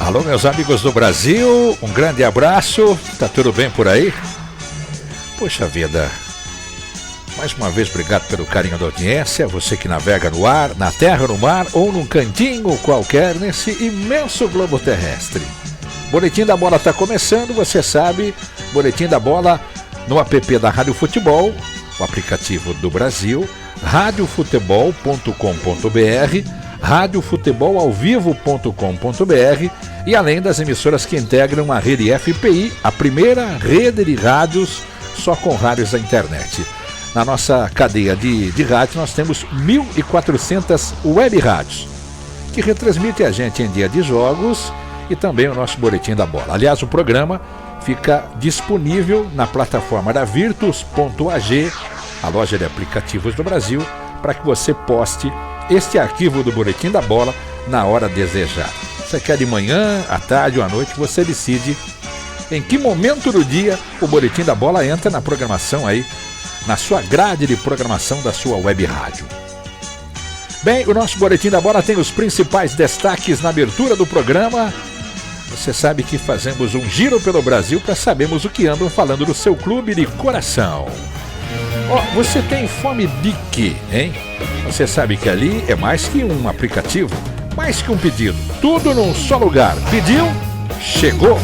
Alô, meus amigos do Brasil, um grande abraço, tá tudo bem por aí? Poxa vida, mais uma vez obrigado pelo carinho da audiência, você que navega no ar, na terra, no mar ou num cantinho qualquer nesse imenso globo terrestre. Boletim da Bola tá começando, você sabe, Boletim da Bola no app da Rádio Futebol, o aplicativo do Brasil, radiofutebol.com.br, radiofutebolauvivo.com.br e além das emissoras que integram a rede FPI, a primeira rede de rádios só com rádios da internet. Na nossa cadeia de rádio nós temos 1.400 web rádios que retransmitem a gente em dia de jogos e também o nosso Boletim da Bola. Aliás, o programa fica disponível na plataforma da Virtus.ag, a loja de aplicativos do Brasil, para que você poste este arquivo do Boletim da Bola na hora desejada. Você quer de manhã, à tarde ou à noite, você decide em que momento do dia o Boletim da Bola entra na programação aí, na sua grade de programação da sua web rádio. Bem, o nosso Boletim da Bola tem os principais destaques na abertura do programa. Você sabe que fazemos um giro pelo Brasil para sabermos o que andam falando do seu clube de coração. Você tem fome de quê, hein? Você sabe que ali é mais que um aplicativo, mais que um pedido. Tudo num só lugar. Pediu? Chegou!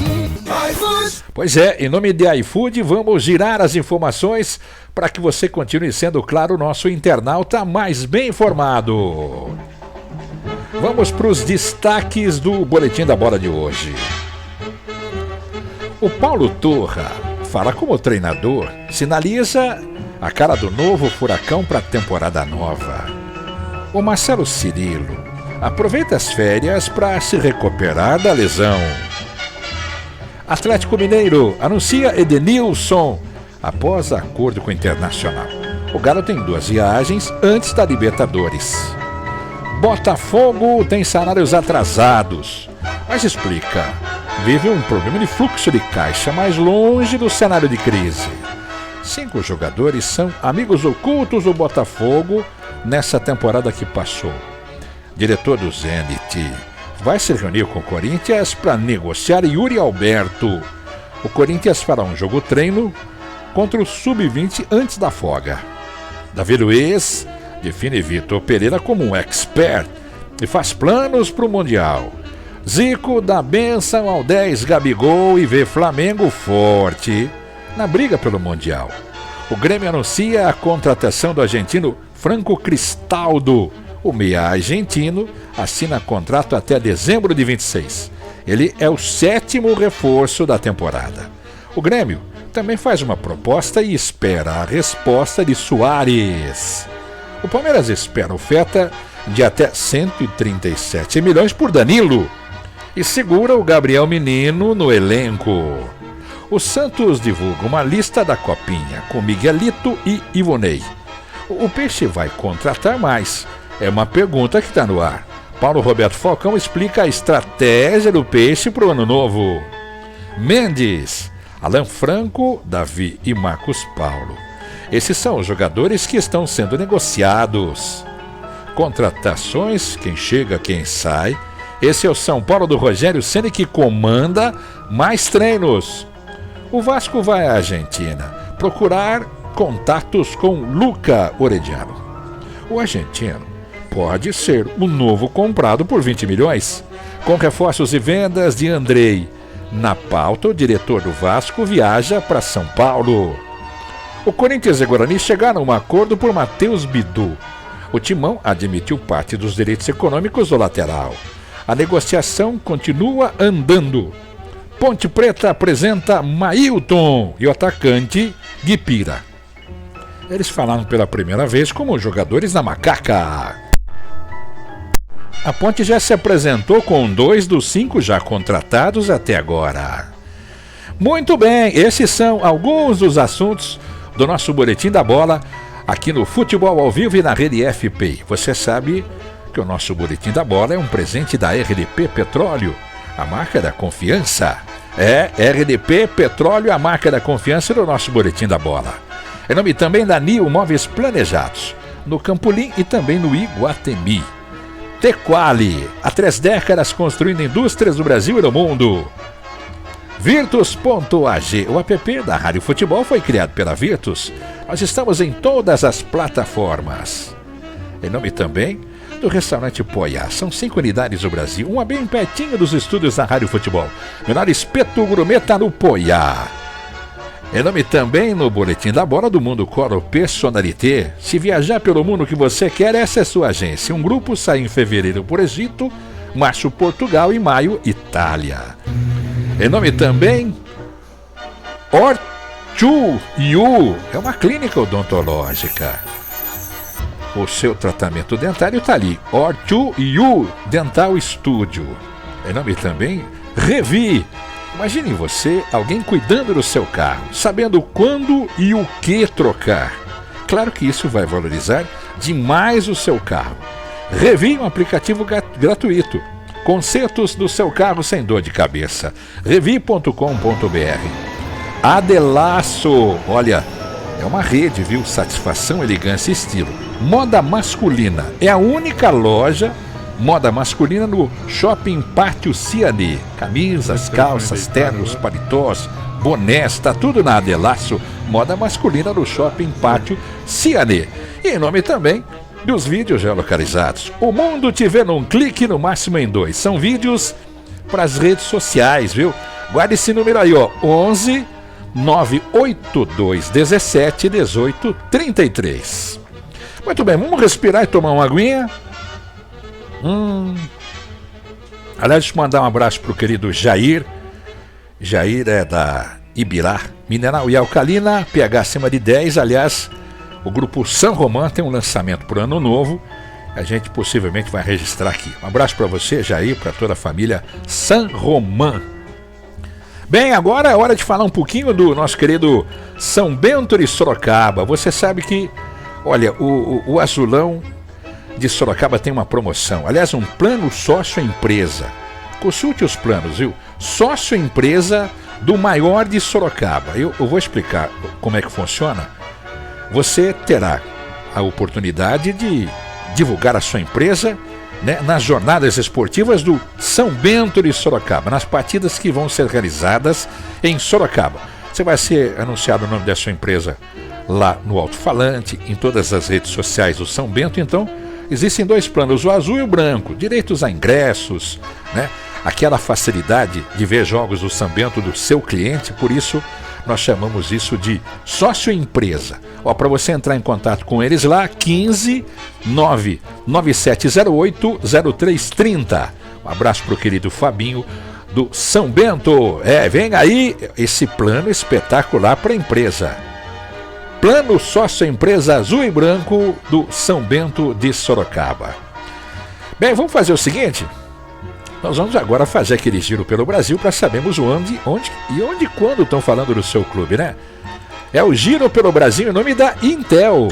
Pois é, em nome de iFood, vamos girar as informações para que você continue sendo, claro, o nosso internauta mais bem informado. Vamos para os destaques do Boletim da Bola de hoje. O Paulo Turra fala como treinador, sinaliza a cara do novo Furacão para a temporada nova. O Marcelo Cirilo aproveita as férias para se recuperar da lesão. Atlético Mineiro anuncia Edenilson após acordo com o Internacional. O Galo tem 2 viagens antes da Libertadores. Botafogo tem salários atrasados, mas explica, vive um problema de fluxo de caixa mais longe do cenário de crise. 5 jogadores são amigos ocultos do Botafogo nessa temporada que passou. Diretor do Zenit vai se reunir com o Corinthians para negociar Yuri Alberto. O Corinthians fará um jogo-treino contra o Sub-20 antes da folga. Davi Luiz define Vitor Pereira como um expert e faz planos para o Mundial. Zico dá bênção ao 10 Gabigol e vê Flamengo forte na briga pelo Mundial. O Grêmio anuncia a contratação do argentino Franco Cristaldo. O meia argentino assina contrato até dezembro de 26. Ele é o 7º reforço da temporada. O Grêmio também faz uma proposta e espera a resposta de Suárez. O Palmeiras espera oferta de até 137 milhões por Danilo e segura o Gabriel Menino no elenco. O Santos divulga uma lista da Copinha com Miguelito e Ivonei. O Peixe vai contratar mais? É uma pergunta que está no ar. Paulo Roberto Falcão explica a estratégia do Peixe para o ano novo. Mendes, Alan Franco, Davi e Marcos Paulo. Esses são os jogadores que estão sendo negociados. Contratações, quem chega, quem sai. Esse é o São Paulo do Rogério Ceni que comanda mais treinos. O Vasco vai à Argentina procurar contatos com Luca Orediano. O argentino pode ser o novo comprado por 20 milhões, com reforços e vendas de Andrei. Na pauta, o diretor do Vasco viaja para São Paulo. O Corinthians e Guarani chegaram a um acordo por Matheus Bidu. O Timão admitiu parte dos direitos econômicos do lateral. A negociação continua andando. Ponte Preta apresenta Mailton e o atacante Guipira. Eles falaram pela primeira vez como jogadores da Macaca. A Ponte já se apresentou com 2 dos 5 já contratados até agora. Muito bem, esses são alguns dos assuntos do nosso Boletim da Bola aqui no Futebol ao Vivo e na rede FPI. Você sabe que o nosso Boletim da Bola é um presente da RDP Petróleo, a marca da confiança. RDP Petróleo, a marca da confiança do nosso Boletim da Bola. Em nome também da Nil Móveis Planejados, no Campolim e também no Iguatemi. Tequali, há 3 décadas construindo indústrias no Brasil e no mundo. Virtus.ag, o app da Rádio Futebol foi criado pela Virtus. Nós estamos em todas as plataformas. Em nome também do restaurante Poiá. São 5 unidades no Brasil, uma bem pertinho dos estúdios da Rádio Futebol. Menor espeto gourmet tá no Poiá. Em nome também no Boletim da Bola do Mundo Coro Personalité. Se viajar pelo mundo que você quer, essa é sua agência. Um grupo sai em fevereiro por Egito, março Portugal e maio Itália. Em nome também Ortu-Yu, é uma clínica odontológica. O seu tratamento dentário está ali. Ortu-Yu Dental Studio. Em nome também Revi. Imagine você, alguém cuidando do seu carro, sabendo quando e o que trocar. Claro que isso vai valorizar demais o seu carro. Revi, um aplicativo gratuito. Consertos do seu carro sem dor de cabeça. Revi.com.br. Adelaço, olha, é uma rede, viu? Satisfação, elegância e estilo. Moda masculina, é a única loja moda masculina no Shopping Pátio Ciane. Camisas, calças, ternos, paletós, bonés, tá tudo na Adelaço. Moda masculina no Shopping Pátio Ciane. E em nome também dos vídeos geolocalizados. O mundo te vê num clique, no máximo em 2. São vídeos para as redes sociais, viu? Guarde esse número aí, ó. 11 982 17 18 33. Muito bem, vamos respirar e tomar uma aguinha. Aliás, deixa eu mandar um abraço pro querido Jair. Jair é da Ibirá, mineral e alcalina, pH acima de 10. Aliás, o grupo San Román tem um lançamento pro ano novo. A gente possivelmente vai registrar aqui. Um abraço para você, Jair, para toda a família San Román. Bem, agora é hora de falar um pouquinho do nosso querido São Bento de Sorocaba. Você sabe que, olha, o Azulão de Sorocaba tem uma promoção. Aliás, um plano sócio-empresa. Consulte os planos, viu? Sócio-empresa do maior de Sorocaba. Eu vou explicar como é que funciona. Você terá a oportunidade de divulgar a sua empresa, né, nas jornadas esportivas do São Bento de Sorocaba, nas partidas que vão ser realizadas em Sorocaba. Você vai ser anunciado o nome da sua empresa lá no alto-falante, em todas as redes sociais do São Bento. Então, existem 2 planos, o azul e o branco, direitos a ingressos, né? Aquela facilidade de ver jogos do São Bento do seu cliente, por isso nós chamamos isso de sócio-empresa. Para você entrar em contato com eles lá, 15 99708 0330. Um abraço pro querido Fabinho do São Bento. Vem aí esse plano espetacular para a empresa. Plano sócio-empresa azul e branco do São Bento de Sorocaba. Bem, vamos fazer o seguinte. Nós vamos agora fazer aquele giro pelo Brasil para sabermos onde e quando estão falando do seu clube, né? É o Giro pelo Brasil em nome da Intel.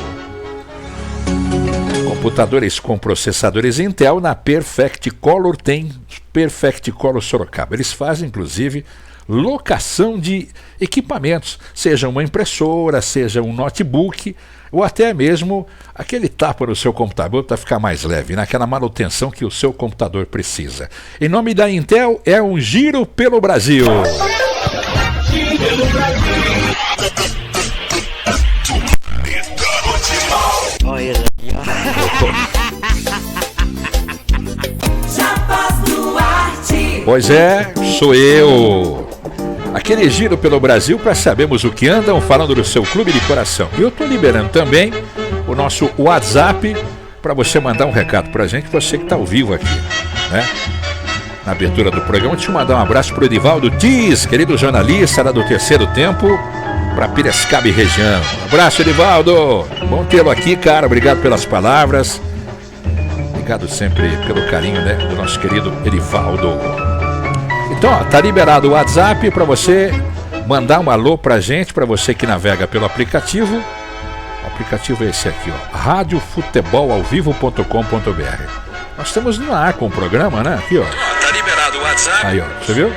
Computadores com processadores Intel na Perfect Color tem Perfect Color Sorocaba. Eles fazem, inclusive, locação de equipamentos, seja uma impressora, seja um notebook, ou até mesmo aquele tapa no seu computador para ficar mais leve, naquela manutenção que o seu computador precisa. Em nome da Intel, é um Giro pelo Brasil. Pois é, sou eu. Aquele giro pelo Brasil para sabermos o que andam falando do seu clube de coração. E eu estou liberando também o nosso WhatsApp para você mandar um recado para a gente, você que está ao vivo aqui, né? Na abertura do programa, deixa eu mandar um abraço para o Edivaldo Dias, querido jornalista lá do Terceiro Tempo, para Piracicaba e região. Um abraço, Edivaldo. Bom tê-lo aqui, cara. Obrigado pelas palavras. Obrigado sempre pelo carinho, né, do nosso querido Edivaldo. Então, tá liberado o WhatsApp para você mandar um alô pra gente, para você que navega pelo aplicativo. O aplicativo é esse aqui, ó, radiofutebolalvivo.com.br. Nós estamos no ar com o programa, né? Aqui, ó. Tá liberado o WhatsApp. Aí, ó, você viu?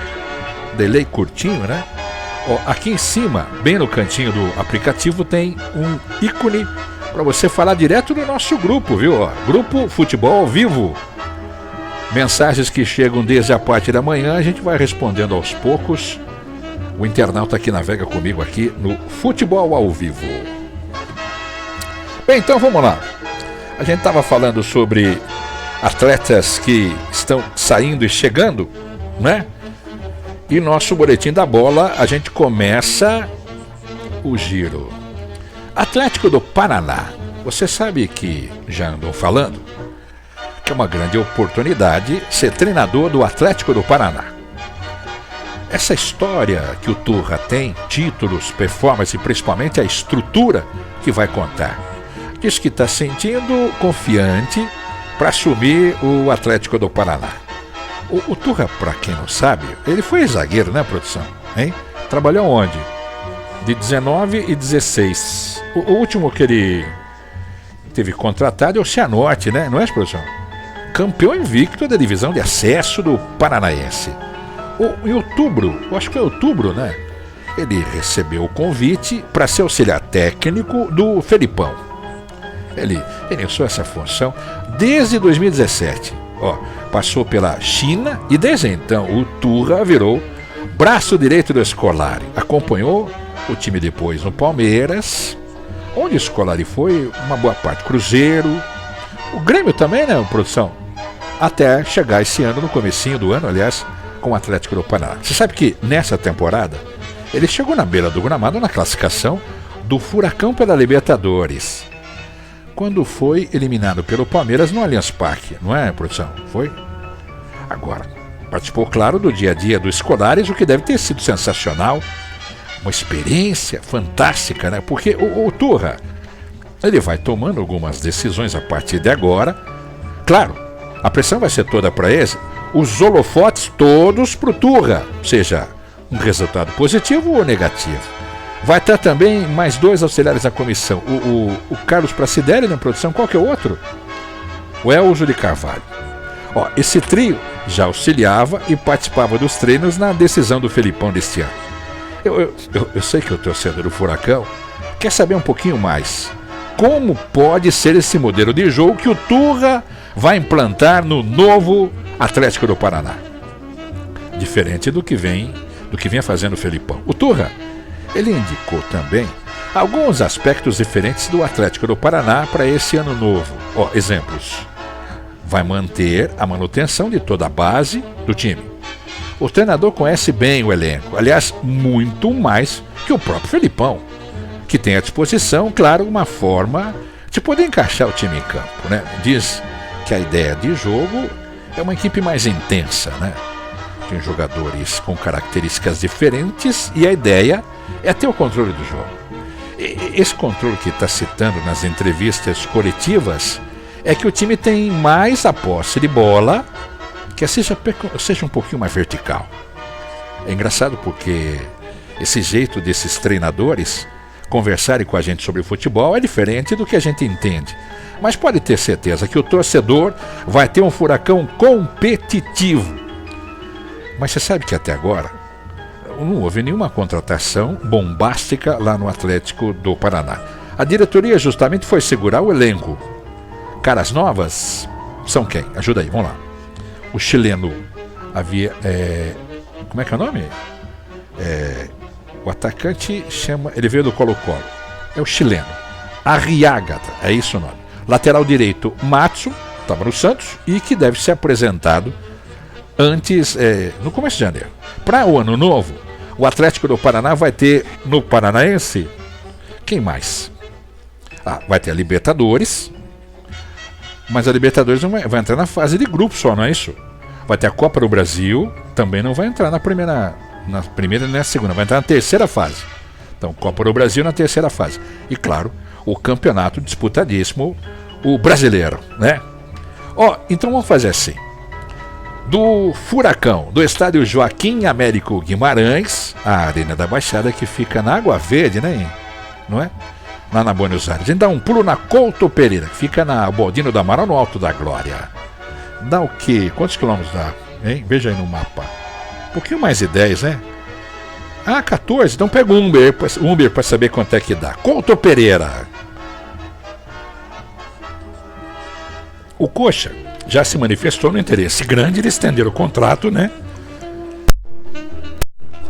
Delay curtinho, né? Ó, aqui em cima, bem no cantinho do aplicativo, tem um ícone para você falar direto do nosso grupo, viu? Ó, Grupo Futebol ao Vivo. Mensagens que chegam desde a parte da manhã, a gente vai respondendo aos poucos. O internauta que navega comigo aqui no Futebol ao Vivo. Bem, então vamos lá. A gente estava falando sobre atletas que estão saindo e chegando, né? E nosso boletim da bola, a gente começa o giro. Atlético do Paraná. Você sabe que já andam falando que é uma grande oportunidade ser treinador do Atlético do Paraná. Essa história que o Turra tem, títulos, performance e principalmente a estrutura que vai contar. Diz que está sentindo confiante para assumir o Atlético do Paraná. O Turra, para quem não sabe, ele foi zagueiro, né, produção? Hein? Trabalhou onde? De 19 e 16. O último que ele teve contratado é o Cianorte, né? Não é, produção? Campeão invicto da divisão de acesso do Paranaense. Em outubro, eu acho que foi outubro, né? Ele recebeu o convite para ser auxiliar técnico do Felipão. Ele iniciou essa função desde 2017. Passou pela China e desde então o Turra virou braço direito do Scolari. Acompanhou o time depois no Palmeiras, onde o Scolari foi uma boa parte. Cruzeiro, o Grêmio também, né, produção? Até chegar esse ano, no comecinho do ano, aliás, com o Atlético do Paraná. Você sabe que nessa temporada ele chegou na beira do gramado na classificação do Furacão pela Libertadores, quando foi eliminado pelo Palmeiras no Allianz Parque, não é, produção? Foi? Agora, participou, claro, do dia a dia do Scolari, o que deve ter sido sensacional, uma experiência fantástica, né? Porque o Turra, ele vai tomando algumas decisões a partir de agora. Claro, a pressão vai ser toda para ele, os holofotes todos para o Turra, seja um resultado positivo ou negativo. Vai ter também mais 2 auxiliares da comissão, o Carlos Pracidelli na produção, qual que é o outro? O Elzo de Carvalho. Esse trio já auxiliava e participava dos treinos na decisão do Felipão deste ano. Eu sei que o torcedor do Furacão quer saber um pouquinho mais. Como pode ser esse modelo de jogo que o Turra vai implantar no novo Atlético do Paraná? Diferente do que vinha fazendo o Felipão. O Turra, ele indicou também alguns aspectos diferentes do Atlético do Paraná para esse ano novo. Exemplos. Vai manter a manutenção de toda a base do time. O treinador conhece bem o elenco, aliás, muito mais que o próprio Felipão, que tem à disposição, claro, uma forma de poder encaixar o time em campo, né? Diz que a ideia de jogo é uma equipe mais intensa, né? Tem jogadores com características diferentes e a ideia é ter o controle do jogo. Esse controle que está citando nas entrevistas coletivas é que o time tem mais a posse de bola, que seja um pouquinho mais vertical. É engraçado porque esse jeito desses treinadores conversarem com a gente sobre futebol é diferente do que a gente entende. Mas pode ter certeza que o torcedor vai ter um Furacão competitivo. Mas você sabe que até agora não houve nenhuma contratação bombástica lá no Atlético do Paraná. A diretoria justamente foi segurar o elenco. Caras novas são quem? Ajuda aí, vamos lá. O chileno havia... como é que é o nome? O atacante chama... Ele veio do Colo-Colo. É o chileno. Arriaga, é isso o nome. Lateral direito, Matsu, estava no Santos, e que deve ser apresentado antes, no começo de janeiro. Para o ano novo, o Atlético do Paraná vai ter no Paranaense, quem mais? Vai ter a Libertadores, mas a Libertadores não vai entrar na fase de grupo só, não é isso? Vai ter a Copa do Brasil, também não vai entrar na primeira nem na segunda, vai entrar na terceira fase. Então, Copa do Brasil na terceira fase. E claro, o campeonato disputadíssimo, o brasileiro, né? Então vamos fazer assim. Do Furacão, do estádio Joaquim Américo Guimarães, a Arena da Baixada, que fica na Água Verde, né? Não é? Lá na Buenos Aires. A gente dá um pulo na Couto Pereira, que fica na Baldino da Amaral, no Alto da Glória. Dá o quê? Quantos quilômetros dá? Hein? Veja aí no mapa. Um pouquinho mais de 10, né? 14. Então pega o Uber para saber quanto é que dá. Couto Pereira. O Coxa já se manifestou no interesse grande de estender o contrato, né?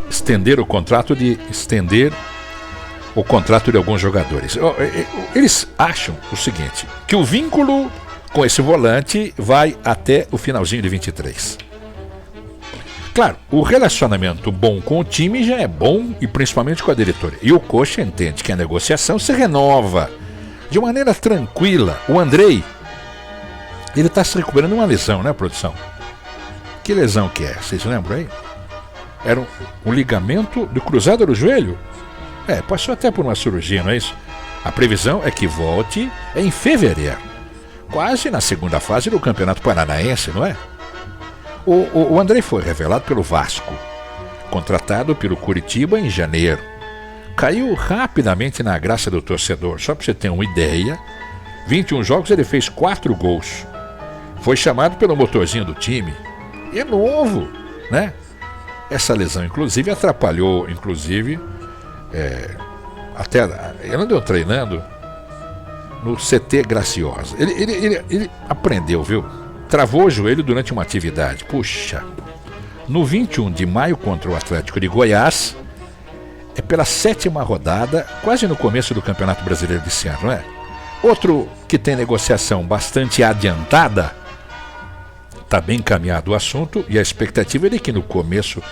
Estender o contrato de alguns jogadores. Eles acham o seguinte, que o vínculo com esse volante vai até o finalzinho de 23. Claro, o relacionamento bom com o time já é bom, e principalmente com a diretoria. E o Coxa entende que a negociação se renova de maneira tranquila. O Andrei, ele está se recuperando de uma lesão, né, produção? Que lesão que é? Vocês lembram aí? Era um ligamento do cruzado do joelho? Passou até por uma cirurgia, não é isso? A previsão é que volte em fevereiro, quase na segunda fase do Campeonato Paranaense, não é? O Andrei foi revelado pelo Vasco, contratado pelo Curitiba em janeiro. Caiu rapidamente na graça do torcedor. Só para você ter uma ideia, 21 jogos ele fez 4 gols. Foi chamado pelo motorzinho do time. E é novo, né? Essa lesão, inclusive, atrapalhou, até ele andou treinando no CT Graciosa. Ele aprendeu, viu? Travou o joelho durante uma atividade. Puxa, no 21 de maio contra o Atlético de Goiás, pela 7ª rodada, quase no começo do Campeonato Brasileiro desse ano, não é? Outro que tem negociação bastante adiantada, está bem encaminhado o assunto, e a expectativa é de que no começo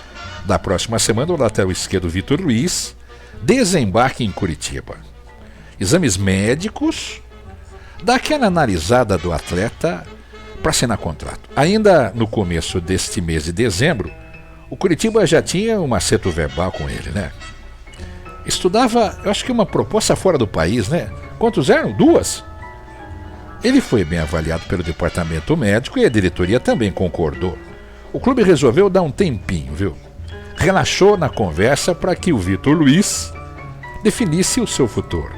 da próxima semana o lateral esquerdo Vitor Luiz desembarque em Curitiba. Exames médicos, dá aquela analisada do atleta para assinar contrato. Ainda no começo deste mês de dezembro, o Curitiba já tinha um acerto verbal com ele, né? Estudava, eu acho que uma proposta fora do país, né? Quantos eram? 2? Ele foi bem avaliado pelo departamento médico e a diretoria também concordou. O clube resolveu dar um tempinho, viu? Relaxou na conversa para que o Vitor Luiz definisse o seu futuro.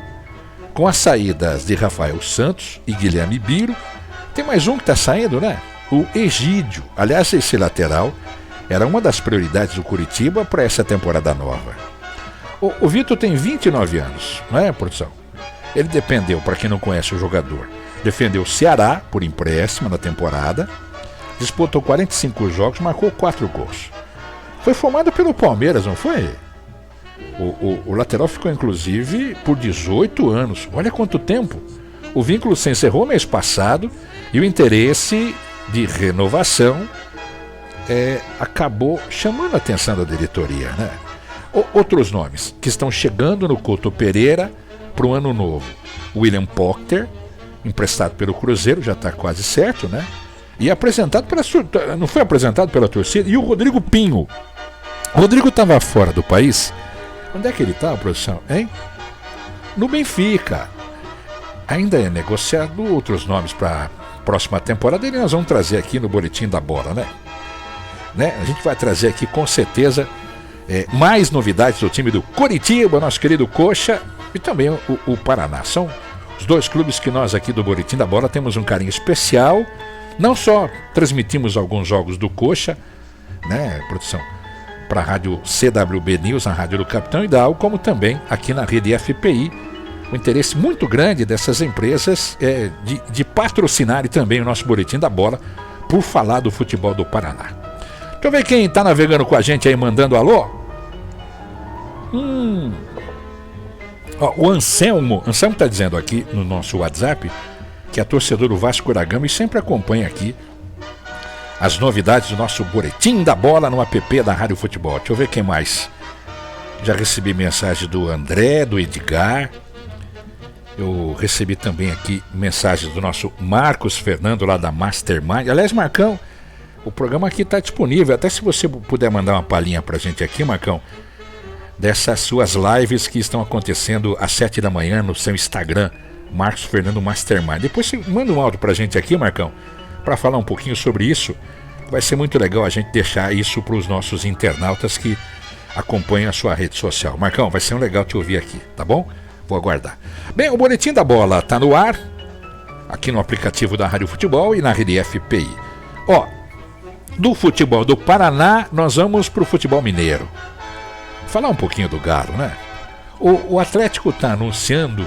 Com as saídas de Rafael Santos e Guilherme Biro, tem mais um que está saindo, né? O Egídio. Aliás, esse lateral era uma das prioridades do Curitiba para essa temporada nova. O Vitor tem 29 anos, não é, produção? Ele defendeu, para quem não conhece o jogador, defendeu o Ceará por empréstimo na temporada, disputou 45 jogos, marcou 4 gols. Foi formado pelo Palmeiras, não foi? O lateral ficou, inclusive, por 18 anos. Olha quanto tempo! O vínculo se encerrou mês passado e o interesse de renovação acabou chamando a atenção da diretoria, né? Outros nomes que estão chegando no Couto Pereira para o ano novo. William Pochter, emprestado pelo Cruzeiro, já está quase certo, né? E apresentado não foi apresentado pela torcida. E o Rodrigo Pinho. O Rodrigo estava fora do país. Onde é que ele está, produção? Hein? No Benfica. Ainda é negociado outros nomes para a próxima temporada e nós vamos trazer aqui no Boletim da Bola, né? A gente vai trazer aqui com certeza mais novidades do time do Coritiba, nosso querido Coxa, e também o Paraná. São os 2 clubes que nós aqui do Boletim da Bola temos um carinho especial. Não só transmitimos alguns jogos do Coxa, né, produção, para a rádio CWB News, a rádio do Capitão Hidalgo, como também aqui na rede FPI. O interesse muito grande dessas empresas de patrocinarem também o nosso Boletim da Bola por falar do futebol do Paraná. Deixa eu ver quem está navegando com a gente aí, mandando alô. O Anselmo está dizendo aqui no nosso WhatsApp que é torcedor do Vasco da Gama e sempre acompanha aqui as novidades do nosso Boletim da Bola no app da Rádio Futebol. Deixa eu ver quem mais. Já recebi mensagem do André, do Edgar. Eu recebi também aqui mensagens do nosso Marcos Fernando, lá da Mastermind. Aliás, Marcão, o programa aqui está disponível. Até se você puder mandar uma palhinha pra gente aqui, Marcão, dessas suas lives que estão acontecendo às 7 da manhã no seu Instagram, Marcos Fernando Mastermind. Depois você manda um áudio pra gente aqui, Marcão, para falar um pouquinho sobre isso. Vai ser muito legal a gente deixar isso para os nossos internautas que acompanham a sua rede social. Marcão, vai ser um legal te ouvir aqui, tá bom? Vou aguardar. Bem, o Boletim da Bola tá no ar, aqui no aplicativo da Rádio Futebol e na rede FPI. Do futebol do Paraná, nós vamos pro futebol mineiro. Falar um pouquinho do Galo, né? O Atlético está anunciando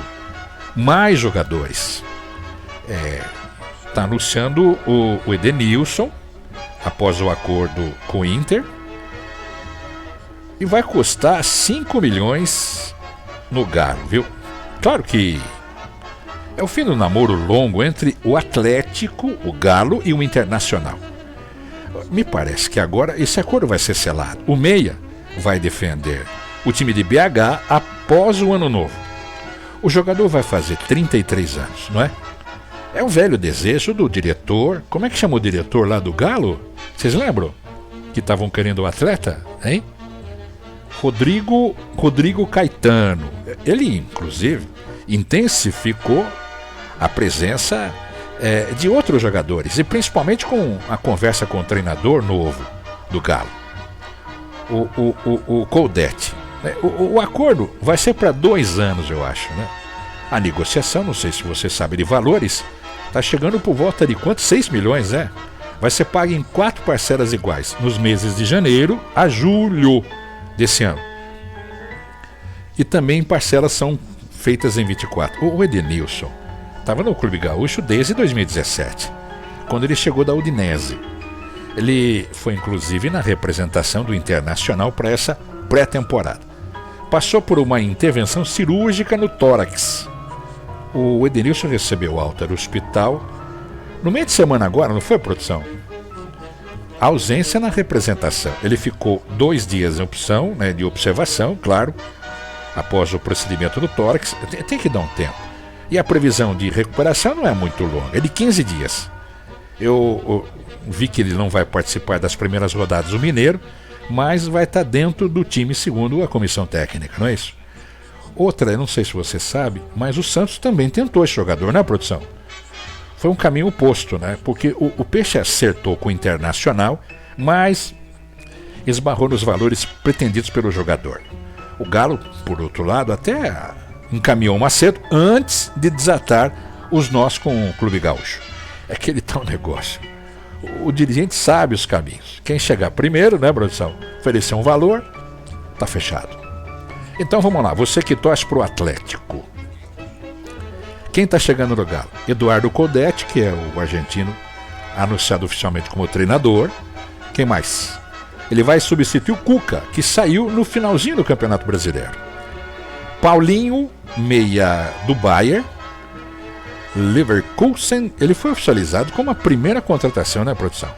mais jogadores. está anunciando o Edenilson, após o acordo com o Inter, e vai custar 5 milhões no Galo, viu? Claro que é o fim do namoro longo entre o Atlético, o Galo e o Internacional. Me parece que agora esse acordo vai ser selado. O Meia vai defender o time de BH após o ano novo. O jogador vai fazer 33 anos, não é? É o velho desejo do diretor. Como é que chama o diretor lá do Galo? Vocês lembram? Que estavam querendo o atleta, hein? Rodrigo Caetano. Ele, inclusive, intensificou a presença de outros jogadores, e principalmente com a conversa com o treinador novo do Galo, o Coudet. O acordo vai ser para 2 anos, eu acho, né? A negociação, não sei se você sabe de valores, está chegando por volta de quanto? 6 milhões, né? Vai ser pago em 4 parcelas iguais, nos meses de janeiro a julho desse ano. E também parcelas são feitas em 24. O Edenilson estava no Clube Gaúcho desde 2017, quando ele chegou da Udinese. Ele foi inclusive na representação do Internacional para essa pré-temporada. Passou por uma intervenção cirúrgica no tórax. O Edenilson recebeu alta do hospital no meio de semana agora, não foi, produção? Ausência na representação. Ele ficou 2 dias em opção, né, de observação, claro, após o procedimento do tórax. Tem que dar um tempo. E a previsão de recuperação não é muito longa, é de 15 dias. Eu vi que ele não vai participar das primeiras rodadas do Mineiro, mas vai estar dentro do time segundo a comissão técnica, não é isso? Outra, eu não sei se você sabe, mas o Santos também tentou esse jogador, né, produção? Foi um caminho oposto, né? Porque o Peixe acertou com o Internacional, mas esbarrou nos valores pretendidos pelo jogador. O Galo, por outro lado, até encaminhou um acerto antes de desatar os nós com o Clube Gaúcho. É aquele tal negócio. O dirigente sabe os caminhos. Quem chegar primeiro, né, produção? Oferecer um valor, tá fechado. Então vamos lá, você que torce pro Atlético. Quem está chegando no Galo? Eduardo Coudet, que é o argentino anunciado oficialmente como treinador. Quem mais? Ele vai substituir o Cuca, que saiu no finalzinho do Campeonato Brasileiro. Paulinho, meia do Bayern. Leverkusen, ele foi oficializado como a primeira contratação, né, produção?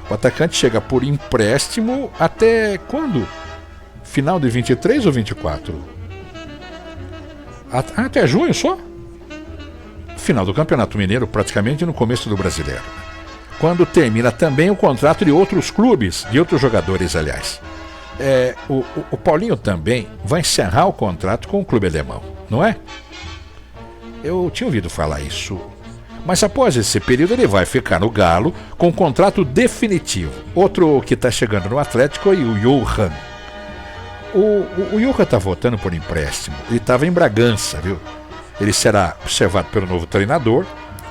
O atacante chega por empréstimo até quando? Final de 23 ou 24? Até junho só? Final do Campeonato Mineiro, praticamente no começo do Brasileiro. Quando termina também o contrato de outros clubes, de outros jogadores, aliás. O Paulinho também vai encerrar o contrato com o clube alemão, não é? Eu tinha ouvido falar isso. Mas após esse período ele vai ficar no Galo com um contrato definitivo. Outro que está chegando no Atlético é o Johan. O Johan está voltando por empréstimo. Ele estava em Bragança, viu? Ele será observado pelo novo treinador.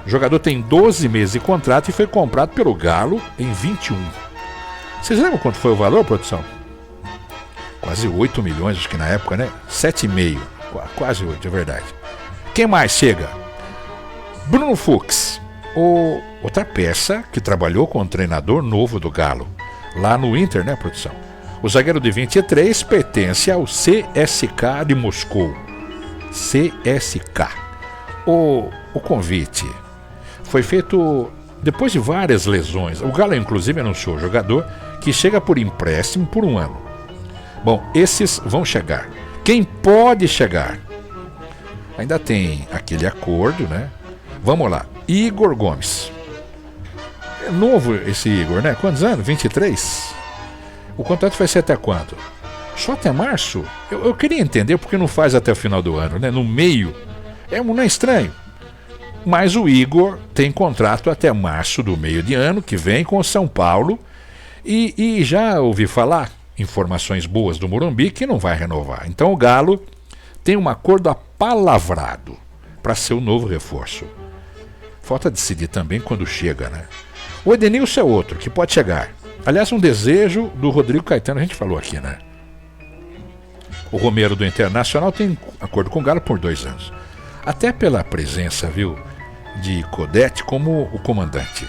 O jogador tem 12 meses de contrato e foi comprado pelo Galo em 21. Vocês lembram quanto foi o valor, produção? Quase 8 milhões, acho que na época, né? 7,5. Quase 8, é verdade. Quem mais chega? Bruno Fux. Outra peça que trabalhou com o treinador novo do Galo. Lá no Inter, né, produção? O zagueiro de 23 pertence ao CSKA de Moscou. CSK. O convite foi feito depois de várias lesões. O Galo, inclusive, anunciou o jogador que chega por empréstimo por 1 ano. Bom, esses vão chegar. Quem pode chegar? Ainda tem aquele acordo, né? Vamos lá. Igor Gomes. É novo esse Igor, né? Quantos anos? 23? O contrato vai ser até quando? Só até março? Eu queria entender porque não faz até o final do ano, né? No meio. Não é estranho. Mas o Igor tem contrato até março do meio de ano, que vem com o São Paulo. E já ouvi falar, informações boas do Morumbi, que não vai renovar. Então o Galo tem um acordo apalavrado para ser o novo reforço. Falta decidir também quando chega, né? O Edenilson é outro, que pode chegar. Aliás, um desejo do Rodrigo Caetano, a gente falou aqui, né? O Romero do Internacional tem acordo com o Galo por 2 anos. Até pela presença, viu, de Codete como o comandante.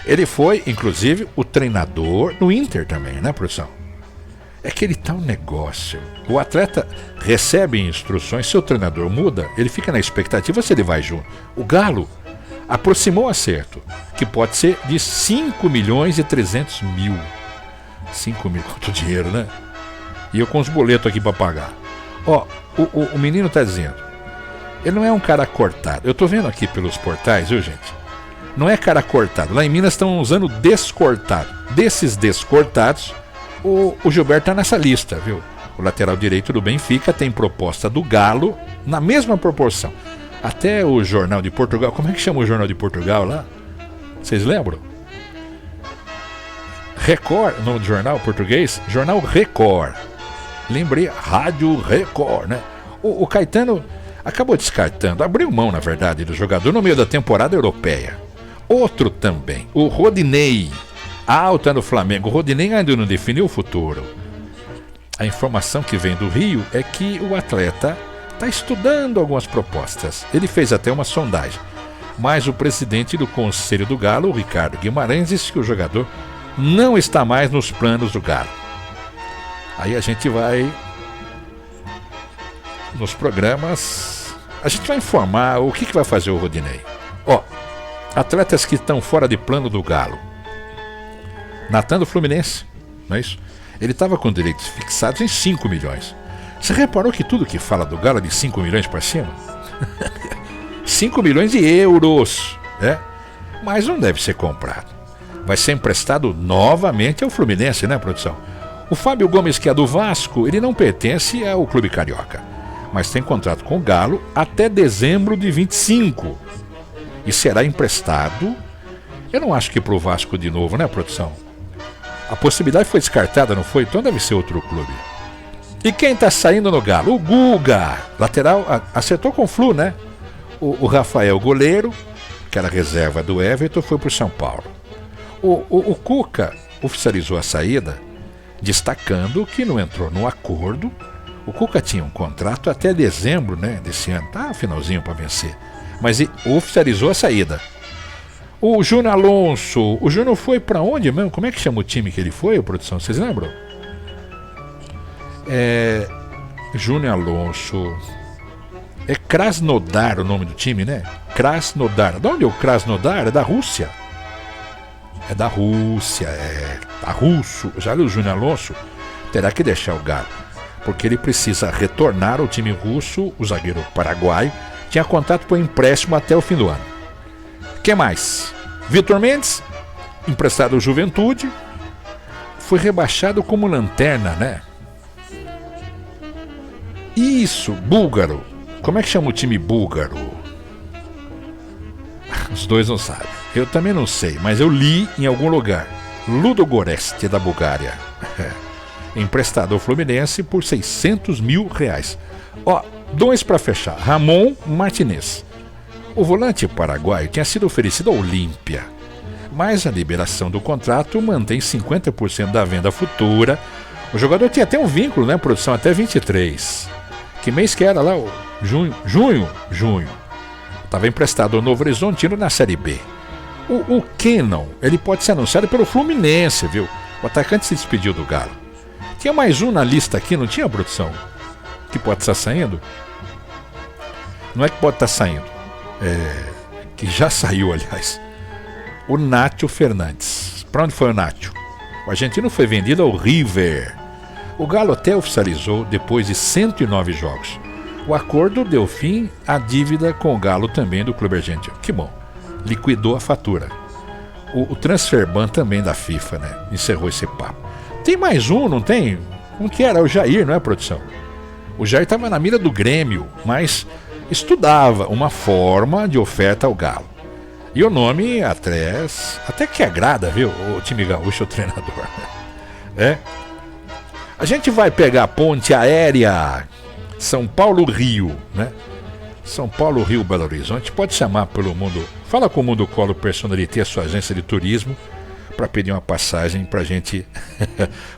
Ele foi, inclusive, o treinador no Inter também, né, produção? É que ele tá um negócio. O atleta recebe instruções, seu treinador muda, ele fica na expectativa se ele vai junto. O Galo aproximou o acerto, que pode ser de 5 milhões e 300 mil. 5 mil, quanto dinheiro, né? E eu com os boletos aqui para pagar. Ó, o menino tá dizendo, ele não é um cara cortado. Eu tô vendo aqui pelos portais, viu, gente? Não é cara cortado. Lá em Minas estão usando descortado. Desses descortados, o Gilberto tá nessa lista, viu? O lateral direito do Benfica tem proposta do Galo na mesma proporção. Até o Jornal de Portugal, como é que chama o Jornal de Portugal lá? Vocês lembram? Record, nome do jornal português? Jornal Record. Lembrei, Rádio Record, né? O Caetano acabou descartando, abriu mão, na verdade, do jogador no meio da temporada europeia. Outro também, o Rodinei. Alta no Flamengo. O Rodinei ainda não definiu o futuro. A informação que vem do Rio é que o atleta está estudando algumas propostas. Ele fez até uma sondagem. Mas o presidente do Conselho do Galo, o Ricardo Guimarães, disse que o jogador não está mais nos planos do Galo. Aí a gente vai nos programas, a gente vai informar o que vai fazer o Rodinei. Ó, atletas que estão fora de plano do Galo. Natan do Fluminense, não é isso? Ele estava com direitos fixados em 5 milhões. Você reparou que tudo que fala do Galo é de 5 milhões para cima? 5 milhões de euros, né? Mas não deve ser comprado. Vai ser emprestado novamente ao Fluminense, né, produção? O Fábio Gomes, que é do Vasco, ele não pertence ao clube carioca, mas tem contrato com o Galo até dezembro de 25 e será emprestado. Eu não acho que para o Vasco de novo, né, produção? A possibilidade foi descartada, não foi? Então deve ser outro clube. E quem está saindo no Galo? O Guga, lateral, acertou com o Flu, né? O Rafael, goleiro, que era reserva do Everton, foi para o São Paulo. O Cuca oficializou a saída, destacando que não entrou no acordo. O Cuca tinha um contrato até dezembro, né, desse ano, tá finalzinho para vencer, mas ele oficializou a saída. O Júnior Alonso, o Júnior foi para onde mesmo? Como é que chama o time que ele foi, produção? Vocês lembram? Júnior Alonso. É Krasnodar o nome do time, né? Krasnodar. De onde é o Krasnodar? É da Rússia. É da Rússia, tá russo. Já o Júnior Alonso terá que deixar o Galo, porque ele precisa retornar ao time russo. O zagueiro paraguaio tinha contato por empréstimo até o fim do ano. Quem mais? Vitor Mendes, emprestado ao Juventude, foi rebaixado como lanterna, né? Isso, búlgaro. Como é que chama o time búlgaro? Os dois não sabem. Eu também não sei, mas eu li em algum lugar. Ludogorets, da Bulgária. Emprestado ao Fluminense por 600 mil reais. Ó, dois para fechar. Ramon Martinez. O volante paraguaio tinha sido oferecido ao Olímpia, mas a liberação do contrato mantém 50% da venda futura. O jogador tinha até um vínculo, né, produção, até 23. Que mês que era lá? Junho. Estava emprestado ao Novo Horizontino na Série B. O Kenon, ele pode ser anunciado pelo Fluminense, viu? O atacante se despediu do Galo. Tinha mais um na lista aqui, não tinha, produção? Que pode estar saindo? Não é que pode estar saindo. Que já saiu, aliás. O Nátio Fernandes. Para onde foi o Nátio? O argentino foi vendido ao River. O Galo até oficializou depois de 109 jogos. O acordo deu fim à dívida com o Galo também do clube argentino. Que bom. Liquidou a fatura. O Transfer Ban também da FIFA, né? Encerrou esse papo. Tem mais um, não tem? Um que era o Jair, não é, produção? O Jair estava na mira do Grêmio, mas estudava uma forma de oferta ao Galo. E o nome até que agrada, viu? O time gaúcho, o treinador. A gente vai pegar a ponte aérea São Paulo-Rio, né? São Paulo, Rio, Belo Horizonte. Pode chamar pelo Mundo. Fala com o Mundo Colo Personalité, a sua agência de turismo, para pedir uma passagem para a gente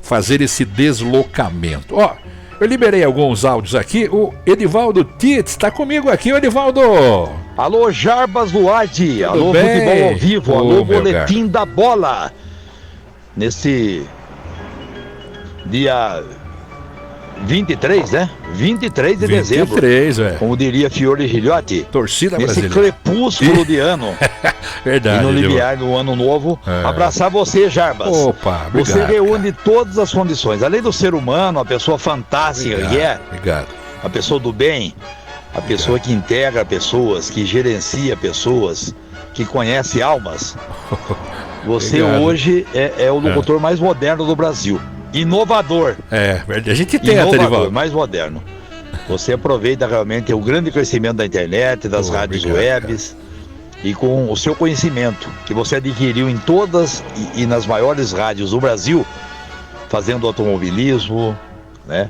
fazer esse deslocamento. Ó, Eu liberei alguns áudios aqui. O Edivaldo Titz está comigo aqui, o Edivaldo. Alô, Jarbas Duarte. Alô, bem? Futebol ao Vivo. Alô, meu Boletim da Bola. Nesse dia 23, né? 23 de dezembro. 23, velho. Como diria Fiore Gilhote. Torcida nesse brasileira. crepúsculo de ano. Verdade. E no limiar do ano novo. Abraçar você, Jarbas. Opa, obrigado. Você reúne todas as condições. Além do ser humano, a pessoa fantástica que é. Obrigado. A pessoa do bem. A pessoa que integra pessoas, que gerencia pessoas, que conhece almas. Você hoje é o locutor mais moderno do Brasil. Inovador. A gente tenta, Inovador, mais moderno. Você aproveita realmente o grande crescimento da internet, das rádios webs, e com o seu conhecimento que você adquiriu em todas e nas maiores rádios do Brasil, fazendo automobilismo, né?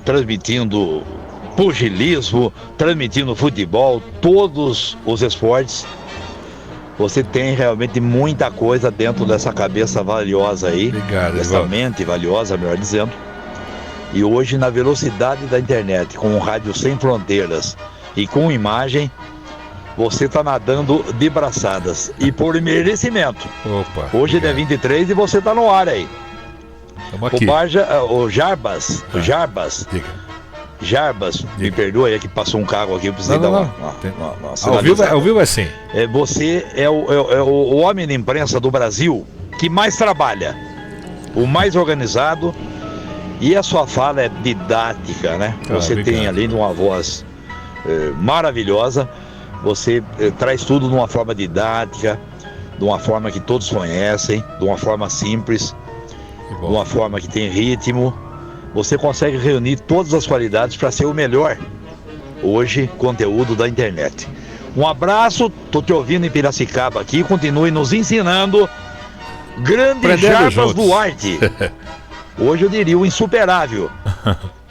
Transmitindo pugilismo, transmitindo futebol, todos os esportes. Você tem realmente muita coisa dentro dessa cabeça valiosa aí. Obrigado, dessa mente valiosa, melhor dizendo. E hoje, na velocidade da internet, com um rádio sem fronteiras e com imagem, você está nadando de braçadas. E por merecimento. Opa, hoje é dia 23 e você está no ar aí. Estamos aqui. O Jarbas. Jarbas, me perdoa aí que passou um carro aqui, eu precisei dar uma ao vivo é assim. Você é o homem da imprensa do Brasil que mais trabalha, o mais organizado, e a sua fala é didática, né? Você tem, além de uma voz maravilhosa, você traz tudo de uma forma didática, de uma forma que todos conhecem, de uma forma simples, de uma forma que tem ritmo. Você consegue reunir todas as qualidades para ser o melhor, hoje, conteúdo da internet. Um abraço, tô te ouvindo em Piracicaba aqui, continue nos ensinando. Grande Jarbas Duarte. Hoje eu diria o insuperável.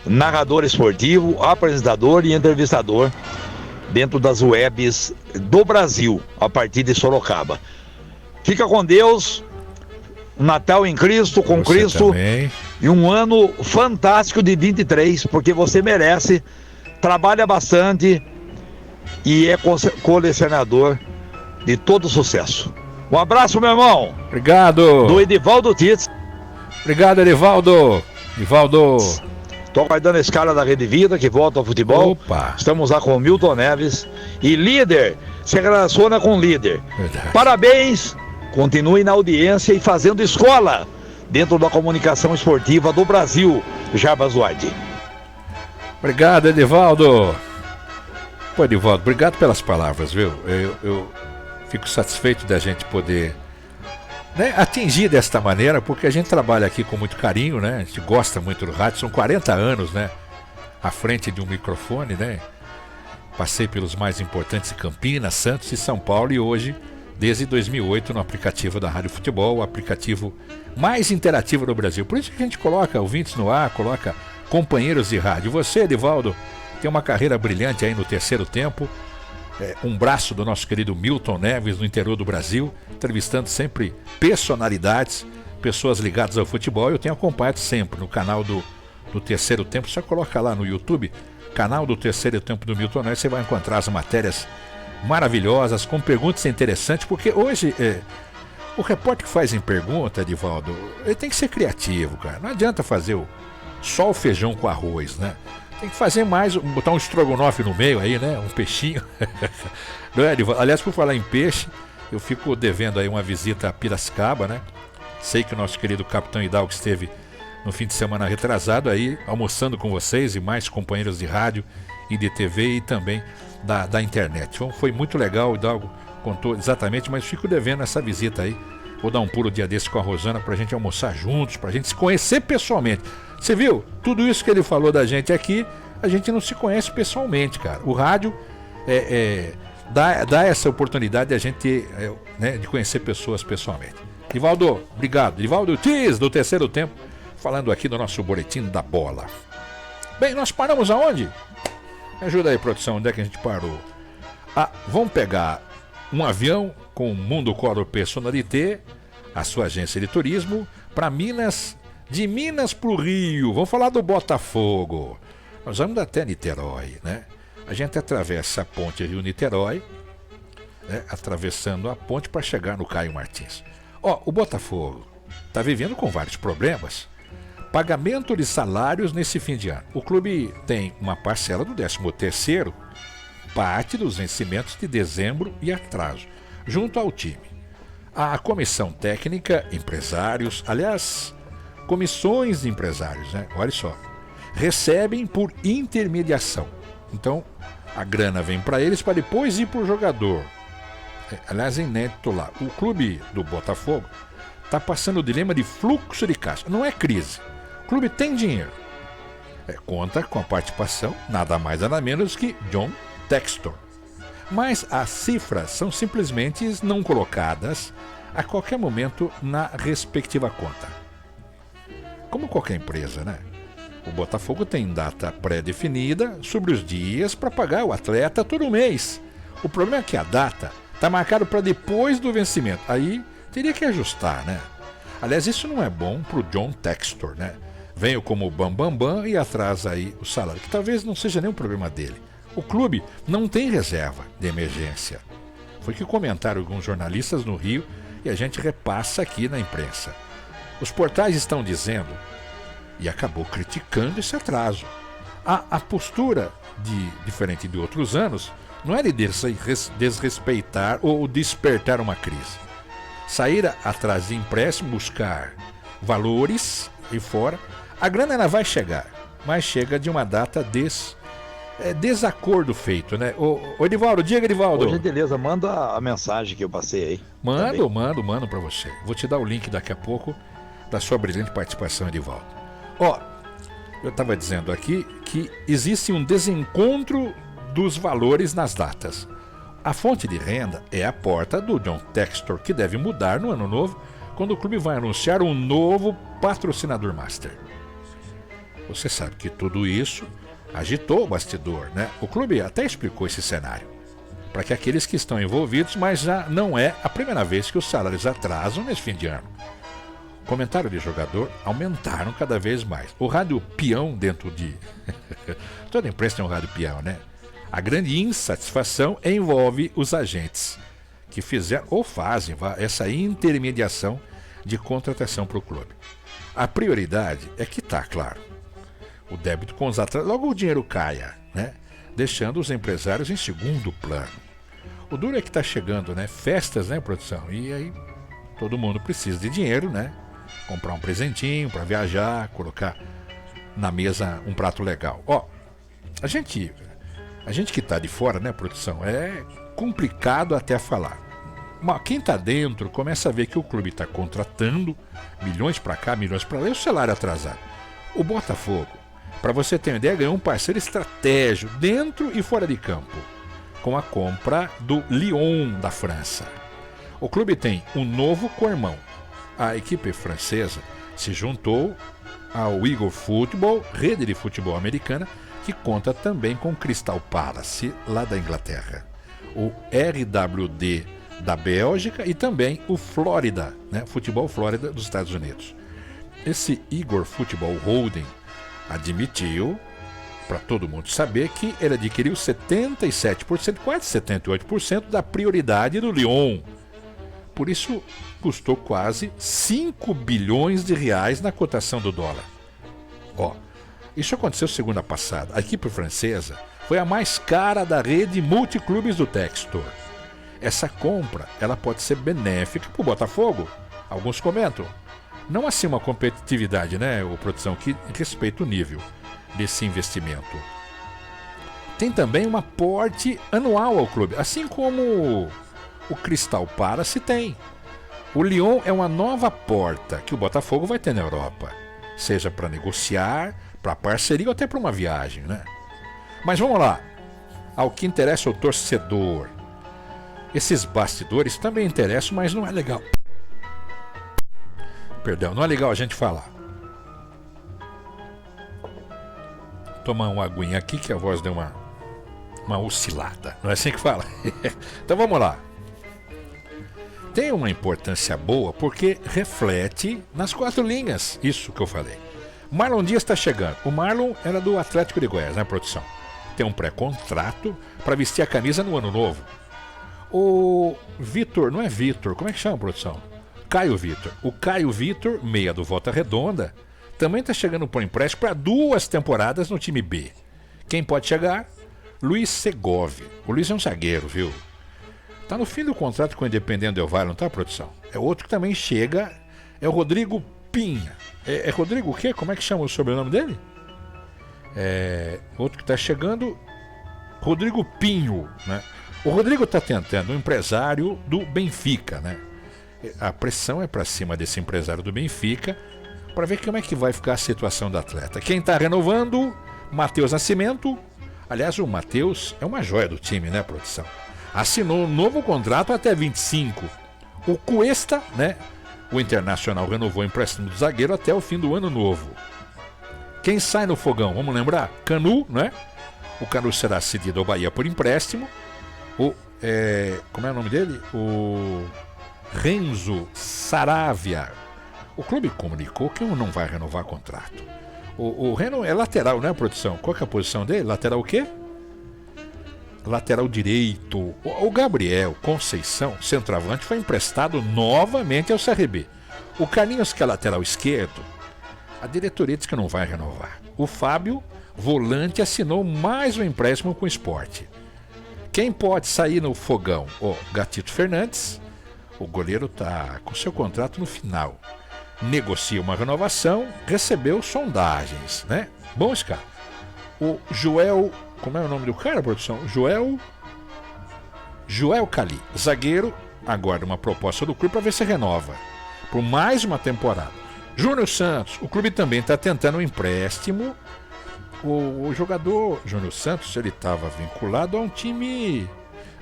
Narrador esportivo, apresentador e entrevistador dentro das webs do Brasil, a partir de Sorocaba. Fica com Deus. Natal em Cristo, com você Cristo também. E um ano fantástico de 23, porque você merece, trabalha bastante e é colecionador de todo sucesso. Um abraço, meu irmão. Obrigado. Do Edivaldo Titz. Obrigado, Edivaldo. Estou aguardando a escala da Rede Vida, que volta ao futebol. Opa. Estamos lá com o Milton Neves. E líder, se relaciona com líder. Verdade. Parabéns. Continue na audiência e fazendo escola dentro da comunicação esportiva do Brasil, Jarbas Duarte. Obrigado, Edivaldo. Pô, Edivaldo, obrigado pelas palavras, viu? Eu fico satisfeito da gente poder, né, atingir desta maneira, porque a gente trabalha aqui com muito carinho, né? A gente gosta muito do rádio, são 40 anos, né? À frente de um microfone, né? Passei pelos mais importantes em Campinas, Santos e São Paulo, e hoje, desde 2008, no aplicativo da Rádio Futebol, o aplicativo mais interativo do Brasil. Por isso que a gente coloca ouvintes no ar, coloca companheiros de rádio. Você, Edivaldo, tem uma carreira brilhante aí no Terceiro Tempo, um braço do nosso querido Milton Neves no interior do Brasil, entrevistando sempre personalidades, pessoas ligadas ao futebol. Eu tenho acompanhado sempre no canal do Terceiro Tempo. Só coloca lá no YouTube, canal do Terceiro Tempo do Milton Neves, você vai encontrar as matérias maravilhosas, com perguntas interessantes, porque hoje o repórter que faz em pergunta, Edivaldo, ele tem que ser criativo, cara. Não adianta fazer só o feijão com arroz, né? Tem que fazer mais, botar um estrogonofe no meio aí, né? Um peixinho. Não é, Edivaldo? Aliás, por falar em peixe, eu fico devendo aí uma visita a Piracicaba, né? Sei que o nosso querido Capitão Hidalgo esteve no fim de semana retrasado aí, almoçando com vocês e mais companheiros de rádio e de TV e também da internet. Então, foi muito legal, o Hidalgo contou exatamente, mas fico devendo essa visita aí. Vou dar um pulo dia desse com a Rosana pra gente almoçar juntos, pra gente se conhecer pessoalmente. Você viu? Tudo isso que ele falou da gente aqui, a gente não se conhece pessoalmente, cara. O rádio dá essa oportunidade de a gente né, de conhecer pessoas pessoalmente. Edivaldo, obrigado. Edivaldo Titz, do Terceiro Tempo, falando aqui do nosso boletim da bola. Bem, nós paramos aonde? Me ajuda aí, produção, onde é que a gente parou? Vamos pegar um avião com o Mundo Color Personalité, a sua agência de turismo, para Minas, De Minas pro Rio, vamos falar do Botafogo. Nós vamos até Niterói, né? A gente atravessa a ponte Rio-Niterói, né? Atravessando a ponte para chegar no Caio Martins. O Botafogo está vivendo com vários problemas. Pagamento de salários nesse fim de ano. O clube tem uma parcela do 13º, parte dos vencimentos de dezembro e atraso, junto ao time. A comissão técnica, empresários, aliás, comissões de empresários, né? Olha só, recebem por intermediação. Então, a grana vem para eles para depois ir para o jogador. Aliás, é inédito lá. O clube do Botafogo está passando o dilema de fluxo de caixa. Não é crise. O clube tem dinheiro. Conta com a participação, nada mais nada menos que John Textor. Mas as cifras são simplesmente não colocadas a qualquer momento na respectiva conta. Como qualquer empresa, né? O Botafogo tem data pré-definida sobre os dias para pagar o atleta todo mês. O problema é que a data está marcada para depois do vencimento. Aí teria que ajustar, né? Aliás, isso não é bom para o John Textor, né? Venho como bam e atrasa aí o salário, que talvez não seja nem um problema dele. O clube não tem reserva de emergência. Foi o que comentaram alguns jornalistas no Rio e a gente repassa aqui na imprensa. Os portais estão dizendo, e acabou criticando esse atraso. A postura, diferente de outros anos, não é de desrespeitar ou despertar uma crise. Sair atrás de empréstimo, buscar valores e fora, a grana ela vai chegar, mas chega de uma data desacordo feito, né? Ô Edivaldo, diga, Edivaldo. Ô, gentileza, manda a mensagem que eu passei aí. Mando para você. Vou te dar o link daqui a pouco da sua brilhante participação, Edivaldo. Eu estava dizendo aqui que existe um desencontro dos valores nas datas. A fonte de renda é a porta do John Textor, que deve mudar no ano novo, quando o clube vai anunciar um novo patrocinador master. Você sabe que tudo isso agitou o bastidor, né? O clube até explicou esse cenário, para que aqueles que estão envolvidos, mas já não é a primeira vez que os salários atrasam nesse fim de ano. Comentário de jogador aumentaram cada vez mais. O rádio peão dentro de... Toda empresa tem um rádio peão, né? A grande insatisfação envolve os agentes que fizeram ou fazem essa intermediação de contratação para o clube. A prioridade é quitar, claro, o débito com os atletas, logo o dinheiro caia, né? Deixando os empresários em segundo plano. O duro é que está chegando, né? Festas, né, produção? E aí todo mundo precisa de dinheiro, né? Comprar um presentinho para viajar, colocar na mesa um prato legal. A gente que está de fora, né, produção, é complicado até falar. Mas quem está dentro começa a ver que o clube está contratando milhões para cá, milhões para lá, e o salário atrasado. O Botafogo, para você ter uma ideia, ganhou um parceiro estratégico dentro e fora de campo, com a compra do Lyon da França. O clube tem um novo co-irmão. A equipe francesa se juntou ao Eagle Football, rede de futebol americana, que conta também com o Crystal Palace, lá da Inglaterra, o RWD da Bélgica e também o Flórida, né, Futebol Flórida dos Estados Unidos. Esse Eagle Football Holding admitiu, para todo mundo saber, que ele adquiriu 77%, quase 78% da prioridade do Lyon. Por isso, custou quase 5 bilhões de reais na cotação do dólar. Isso aconteceu segunda passada. A equipe francesa foi a mais cara da rede multiclubes do Textor. Essa compra ela pode ser benéfica para o Botafogo. Alguns comentam. Não assim uma competitividade, né, produção, que respeita o nível desse investimento. Tem também um aporte anual ao clube, assim como o Crystal Palace tem. O Lyon é uma nova porta que o Botafogo vai ter na Europa, seja para negociar, para parceria ou até para uma viagem, né? Mas vamos lá, ao que interessa o torcedor. Esses bastidores também interessam, mas não é legal. Perdão, não é legal a gente falar. Tomar uma aguinha aqui que a voz deu uma oscilada. Não é assim que fala? Então vamos lá. tem uma importância boa porque reflete nas 4 linhas, isso que eu falei. Marlon Dias está chegando. O Marlon era do Atlético de Goiás, né, produção? Tem um pré-contrato para vestir a camisa no ano novo. O Vitor, não é Vitor, como é que chama, produção? Caio Vitor. O Caio Vitor, meia do Volta Redonda, também está chegando por empréstimo para 2 temporadas no time B. Quem pode chegar? Luiz Segovia. O Luiz é um zagueiro, viu? Tá no fim do contrato com o Independente Del Valle, não tá, produção? É outro que também chega, é o Rodrigo Pinha. É Rodrigo o quê? Como é que chama o sobrenome dele? Outro que tá chegando, Rodrigo Pinho, né? O Rodrigo tá tentando, um empresário do Benfica, né? A pressão é para cima desse empresário do Benfica para ver como é que vai ficar a situação do atleta. Quem tá renovando, Matheus Nascimento. Aliás, o Matheus é uma joia do time, né, produção? Assinou um novo contrato até 25. O Cuesta, né? O Internacional renovou o empréstimo do zagueiro até o fim do ano novo. Quem sai no fogão? Vamos lembrar? Canu, né? O Canu será cedido ao Bahia por empréstimo. Como é o nome dele? O Renzo Saravia. O clube comunicou que não vai renovar contrato. O Reno é lateral, né, produção? Qual que é a posição dele? Lateral o quê? Lateral direito. O Gabriel Conceição, centroavante, foi emprestado novamente ao CRB. O Carlinhos, que é lateral esquerdo, a diretoria diz que não vai renovar. O Fábio, volante, assinou mais um empréstimo com o Sport. Quem pode sair no fogão? O Gatito Fernandes. O goleiro está com seu contrato no final. Negocia uma renovação, recebeu sondagens, né? Bom esse cara. O Joel, como é o nome do cara, produção? Joel Cali, zagueiro, aguarda uma proposta do clube para ver se renova por mais uma temporada. Júnior Santos, o clube também está tentando um empréstimo. O jogador Júnior Santos, ele estava vinculado a um time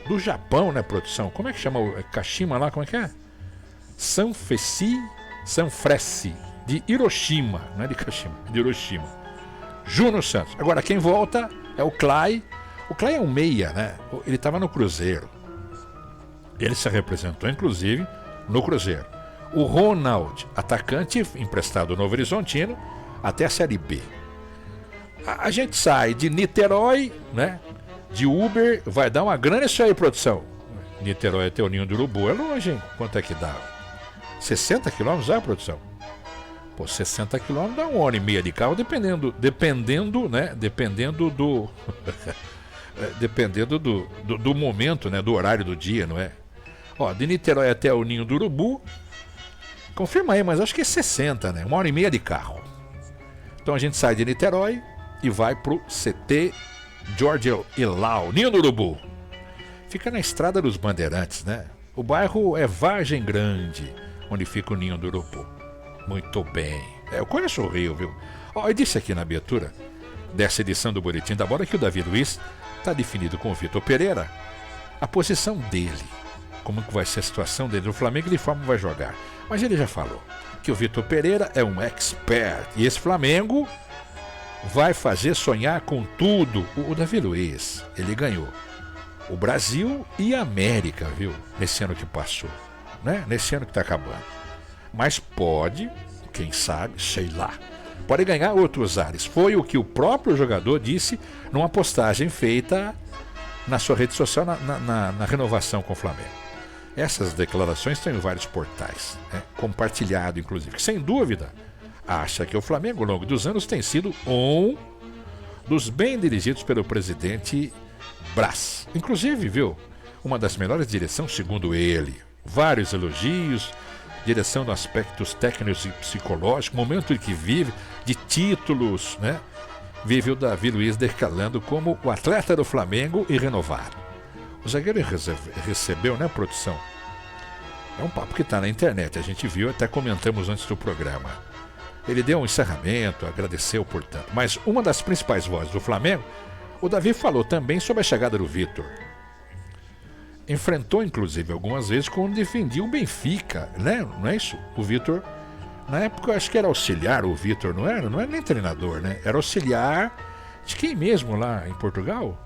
do Japão, né, produção? Como é que chama o Kashima lá? Como é que é? Sanfrecce, de Hiroshima, não é de Kashima, é de Hiroshima. Júnior Santos. Agora quem volta é o Clay. O Clay é um meia, né? Ele estava no Cruzeiro. Ele se representou, inclusive, no Cruzeiro. O Ronald, atacante, emprestado ao Novo Horizontino, até a Série B. A gente sai de Niterói, né? De Uber, vai dar uma grana isso aí, produção. Niterói até o Ninho do Urubu, é longe, hein? Quanto é que dá? 60 quilômetros, produção? Pô, 60 quilômetros dá 1h30 de carro, dependendo, né? Dependendo do dependendo do momento, né? Do horário do dia, não é? Ó, de Niterói até o Ninho do Urubu, confirma aí, mas acho que é 60, né? 1h30 de carro. Então a gente sai de Niterói e vai pro CT Jorge Ilau, Ninho do Urubu. Fica na Estrada dos Bandeirantes, né? O bairro é Vargem Grande, onde fica o Ninho do Urubu. Muito bem. Eu conheço o Rio, viu? Eu disse aqui na abertura dessa edição do Boletim da Bola que o Davi Luiz está definido com o Vitor Pereira a posição dele. Como que vai ser a situação dele no Flamengo e de forma vai jogar. Mas ele já falou que o Vitor Pereira é um expert. E esse Flamengo vai fazer sonhar com tudo. O Davi Luiz, ele ganhou o Brasil e a América, viu? Nesse ano que passou, né? Nesse ano que está acabando. Mas pode, quem sabe, sei lá, pode ganhar outros ares. Foi o que o próprio jogador disse numa postagem feita na sua rede social na renovação com o Flamengo. Essas declarações estão em vários portais, né? Compartilhado inclusive. Sem dúvida, acha que o Flamengo ao longo dos anos tem sido um dos bem dirigidos pelo presidente Braz. Inclusive, viu, uma das melhores direções segundo ele. Vários elogios, direção nos aspectos técnicos e psicológicos, momento em que vive, de títulos, né? Vive o Davi Luiz decalando como o atleta do Flamengo e renovado. O zagueiro recebeu, né, produção? É um papo que está na internet, a gente viu, até comentamos antes do programa. Ele deu um encerramento, agradeceu, portanto. Mas uma das principais vozes do Flamengo, o Davi falou também sobre a chegada do Vitor. Enfrentou, inclusive, algumas vezes quando defendia o Benfica, né? Não é isso? O Vitor, na época, acho que era auxiliar, o Vitor, não era? Não era nem treinador, né? Era auxiliar de quem mesmo lá em Portugal?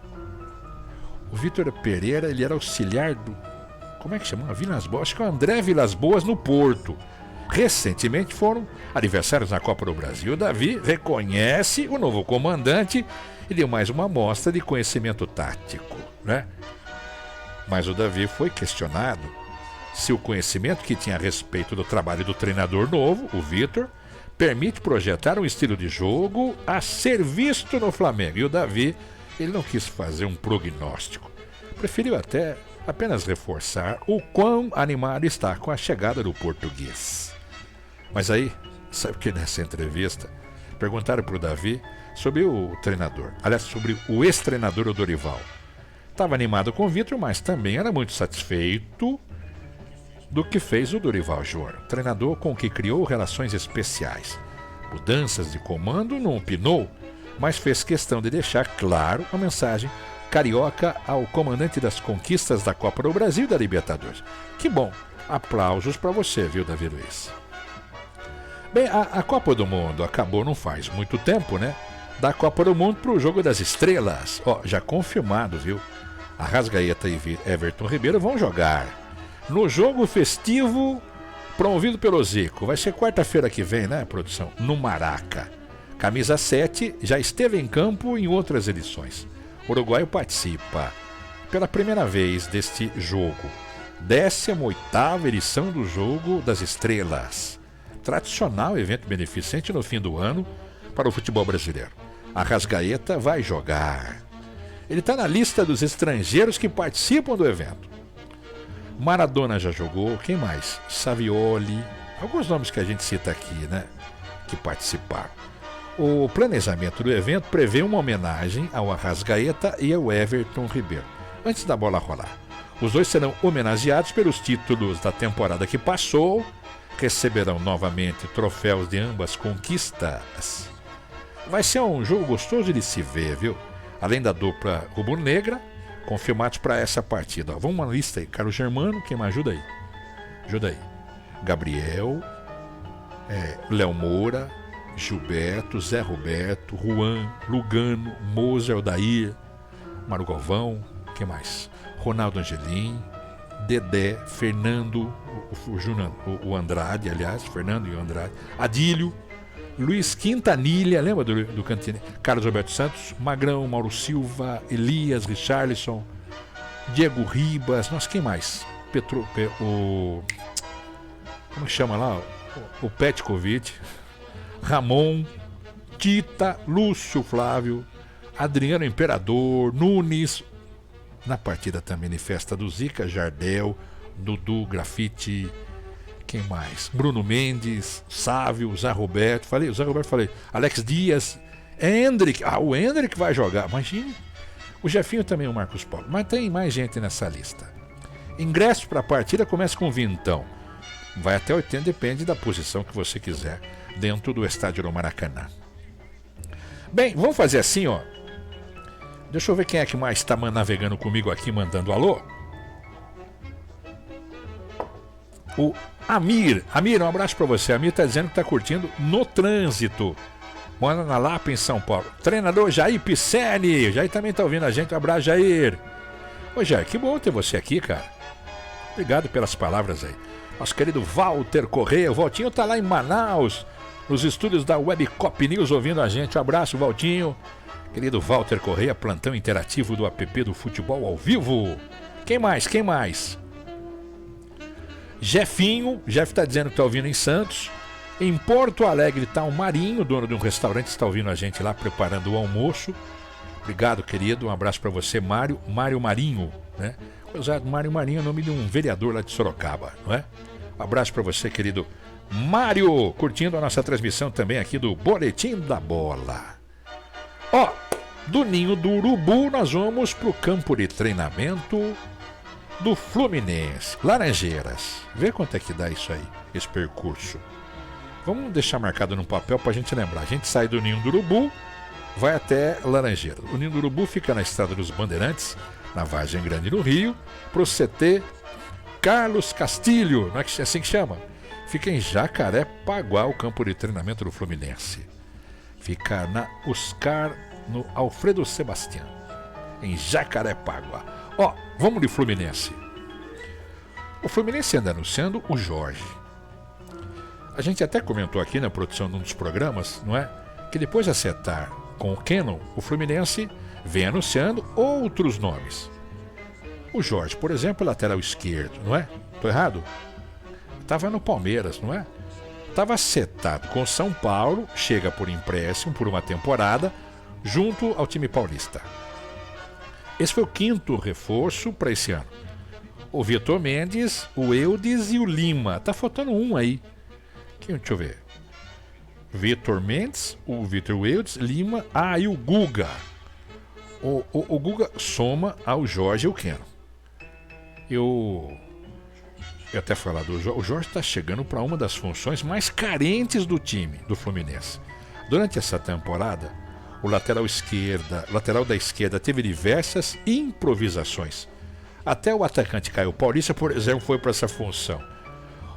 O Vitor Pereira, ele era auxiliar do... como é que chama? Vilas Boas, acho que é o André Vilas Boas no Porto. Recentemente foram adversários na Copa do Brasil. O Davi reconhece o novo comandante e deu mais uma amostra de conhecimento tático, né? Mas o Davi foi questionado se o conhecimento que tinha a respeito do trabalho do treinador novo, o Vitor, permite projetar um estilo de jogo a ser visto no Flamengo. E o Davi, ele não quis fazer um prognóstico. Preferiu apenas reforçar o quão animado está com a chegada do português. Mas aí, sabe que nessa entrevista, perguntaram para o Davi sobre o treinador. Aliás, sobre o ex-treinador, o Dorival. Estava animado com o Vitor, mas também era muito satisfeito do que fez o Dorival Júnior, treinador com que criou relações especiais. Mudanças de comando não opinou, mas fez questão de deixar claro a mensagem carioca ao comandante das conquistas da Copa do Brasil e da Libertadores. Que bom, aplausos para você, viu, Davi Luiz? Bem, a Copa do Mundo acabou não faz muito tempo, né? Da Copa do Mundo para o Jogo das Estrelas. Ó, já confirmado, viu? Arrascaeta e Everton Ribeiro vão jogar no jogo festivo promovido pelo Zico. Vai ser quarta-feira que vem, né, produção? No Maraca. Camisa 7 já esteve em campo em outras edições. O uruguaio participa pela primeira vez deste jogo. 18ª edição do Jogo das Estrelas. Tradicional evento beneficente no fim do ano para o futebol brasileiro. Arrascaeta vai jogar. Ele está na lista dos estrangeiros que participam do evento. Maradona já jogou, quem mais? Savioli, alguns nomes que a gente cita aqui, né? Que participaram. O planejamento do evento prevê uma homenagem ao Arrascaeta e ao Everton Ribeiro, antes da bola rolar. Os dois serão homenageados pelos títulos da temporada que passou, receberão novamente troféus de ambas conquistas. Vai ser um jogo gostoso de se ver, viu? Além da dupla rubro-negra, confirmados para essa partida. Ó, vamos uma lista aí. Carlos Germano, quem me ajuda aí? Ajuda aí. Gabriel, Léo Moura, Gilberto, Zé Roberto, Juan, Lugano, Moser, Odair, Mário Galvão, quem mais? Ronaldo Angelim, Dedé, Fernando, o Andrade, aliás, Fernando e o Andrade, Adílio, Luiz Quintanilha, lembra do Cantinho? Carlos Alberto Santos, Magrão, Mauro Silva, Elias, Richarlison, Diego Ribas, nossa, quem mais? Como que chama lá? O Petkovic, Ramon, Tita, Lúcio Flávio, Adriano Imperador, Nunes. Na partida também de festa do Zica, Jardel, Dudu, Grafite. Quem mais? Bruno Mendes, Sávio, Zé Roberto. Falei, o Zé Roberto, falei. Alex Dias, Hendrick. O Hendrick vai jogar. Imagine. O Jefinho também, o Marcos Paulo. Mas tem mais gente nessa lista. Ingresso para a partida começa com vintão. Vai até 80, depende da posição que você quiser dentro do estádio do Maracanã. Bem, vamos fazer assim, ó. Deixa eu ver quem é que mais está navegando comigo aqui, mandando alô. O Amir, um abraço pra você. Amir tá dizendo que tá curtindo no trânsito. Mora na Lapa, em São Paulo. Treinador Jair Pisselli. Jair também tá ouvindo a gente. Um abraço, Jair. Ô, Jair, que bom ter você aqui, cara. Obrigado pelas palavras aí. Nosso querido Walter Correia. O Valtinho tá lá em Manaus, nos estúdios da Web Cop News, ouvindo a gente. Um abraço, Valtinho. Querido Walter Correia, plantão interativo do app do Futebol ao Vivo. Quem mais? Jefinho, Jeff tá dizendo que tá ouvindo em Santos. Em Porto Alegre tá o Marinho, dono de um restaurante, está ouvindo a gente lá preparando o almoço. Obrigado, querido, um abraço para você, Mário Marinho, né? Mário Marinho é o nome de um vereador lá de Sorocaba, não é? Um abraço para você, querido Mário, curtindo a nossa transmissão também aqui do Boletim da Bola. Ó, do Ninho do Urubu nós vamos pro campo de treinamento do Fluminense, Laranjeiras. Vê quanto é que dá isso aí, esse percurso. Vamos deixar marcado no papel pra gente lembrar. A gente sai do Ninho do Urubu, vai até Laranjeiras. O Ninho do Urubu fica na Estrada dos Bandeirantes, na Vargem Grande do Rio, pro CT Carlos Castilho, não é assim que chama? Fica em Jacarepaguá, o campo de treinamento do Fluminense. Fica na Oscar, no Alfredo Sebastião, em Jacarepaguá. Ó, vamos de Fluminense. O Fluminense anda anunciando o Jorge. A gente até comentou aqui na produção de um dos programas, não é? Que depois de acertar com o Cannon, o Fluminense vem anunciando outros nomes. O Jorge, por exemplo, lateral esquerdo, não é? Tô errado? Estava no Palmeiras, não é? Estava acertado com o São Paulo, chega por empréstimo por uma temporada, junto ao time paulista. Esse foi o 5º reforço para esse ano. O Vitor Mendes, o Eudes e o Lima. Tá faltando um aí. Deixa eu ver. Vitor Mendes, o Vitor Eudes, Lima, e o Guga. O Guga soma ao Jorge e o Keno. Eu até falar do Jorge. O Jorge está chegando para uma das funções mais carentes do time, do Fluminense. Durante essa temporada, o lateral da esquerda teve diversas improvisações. Até o atacante Caio Paulista, por exemplo, foi para essa função.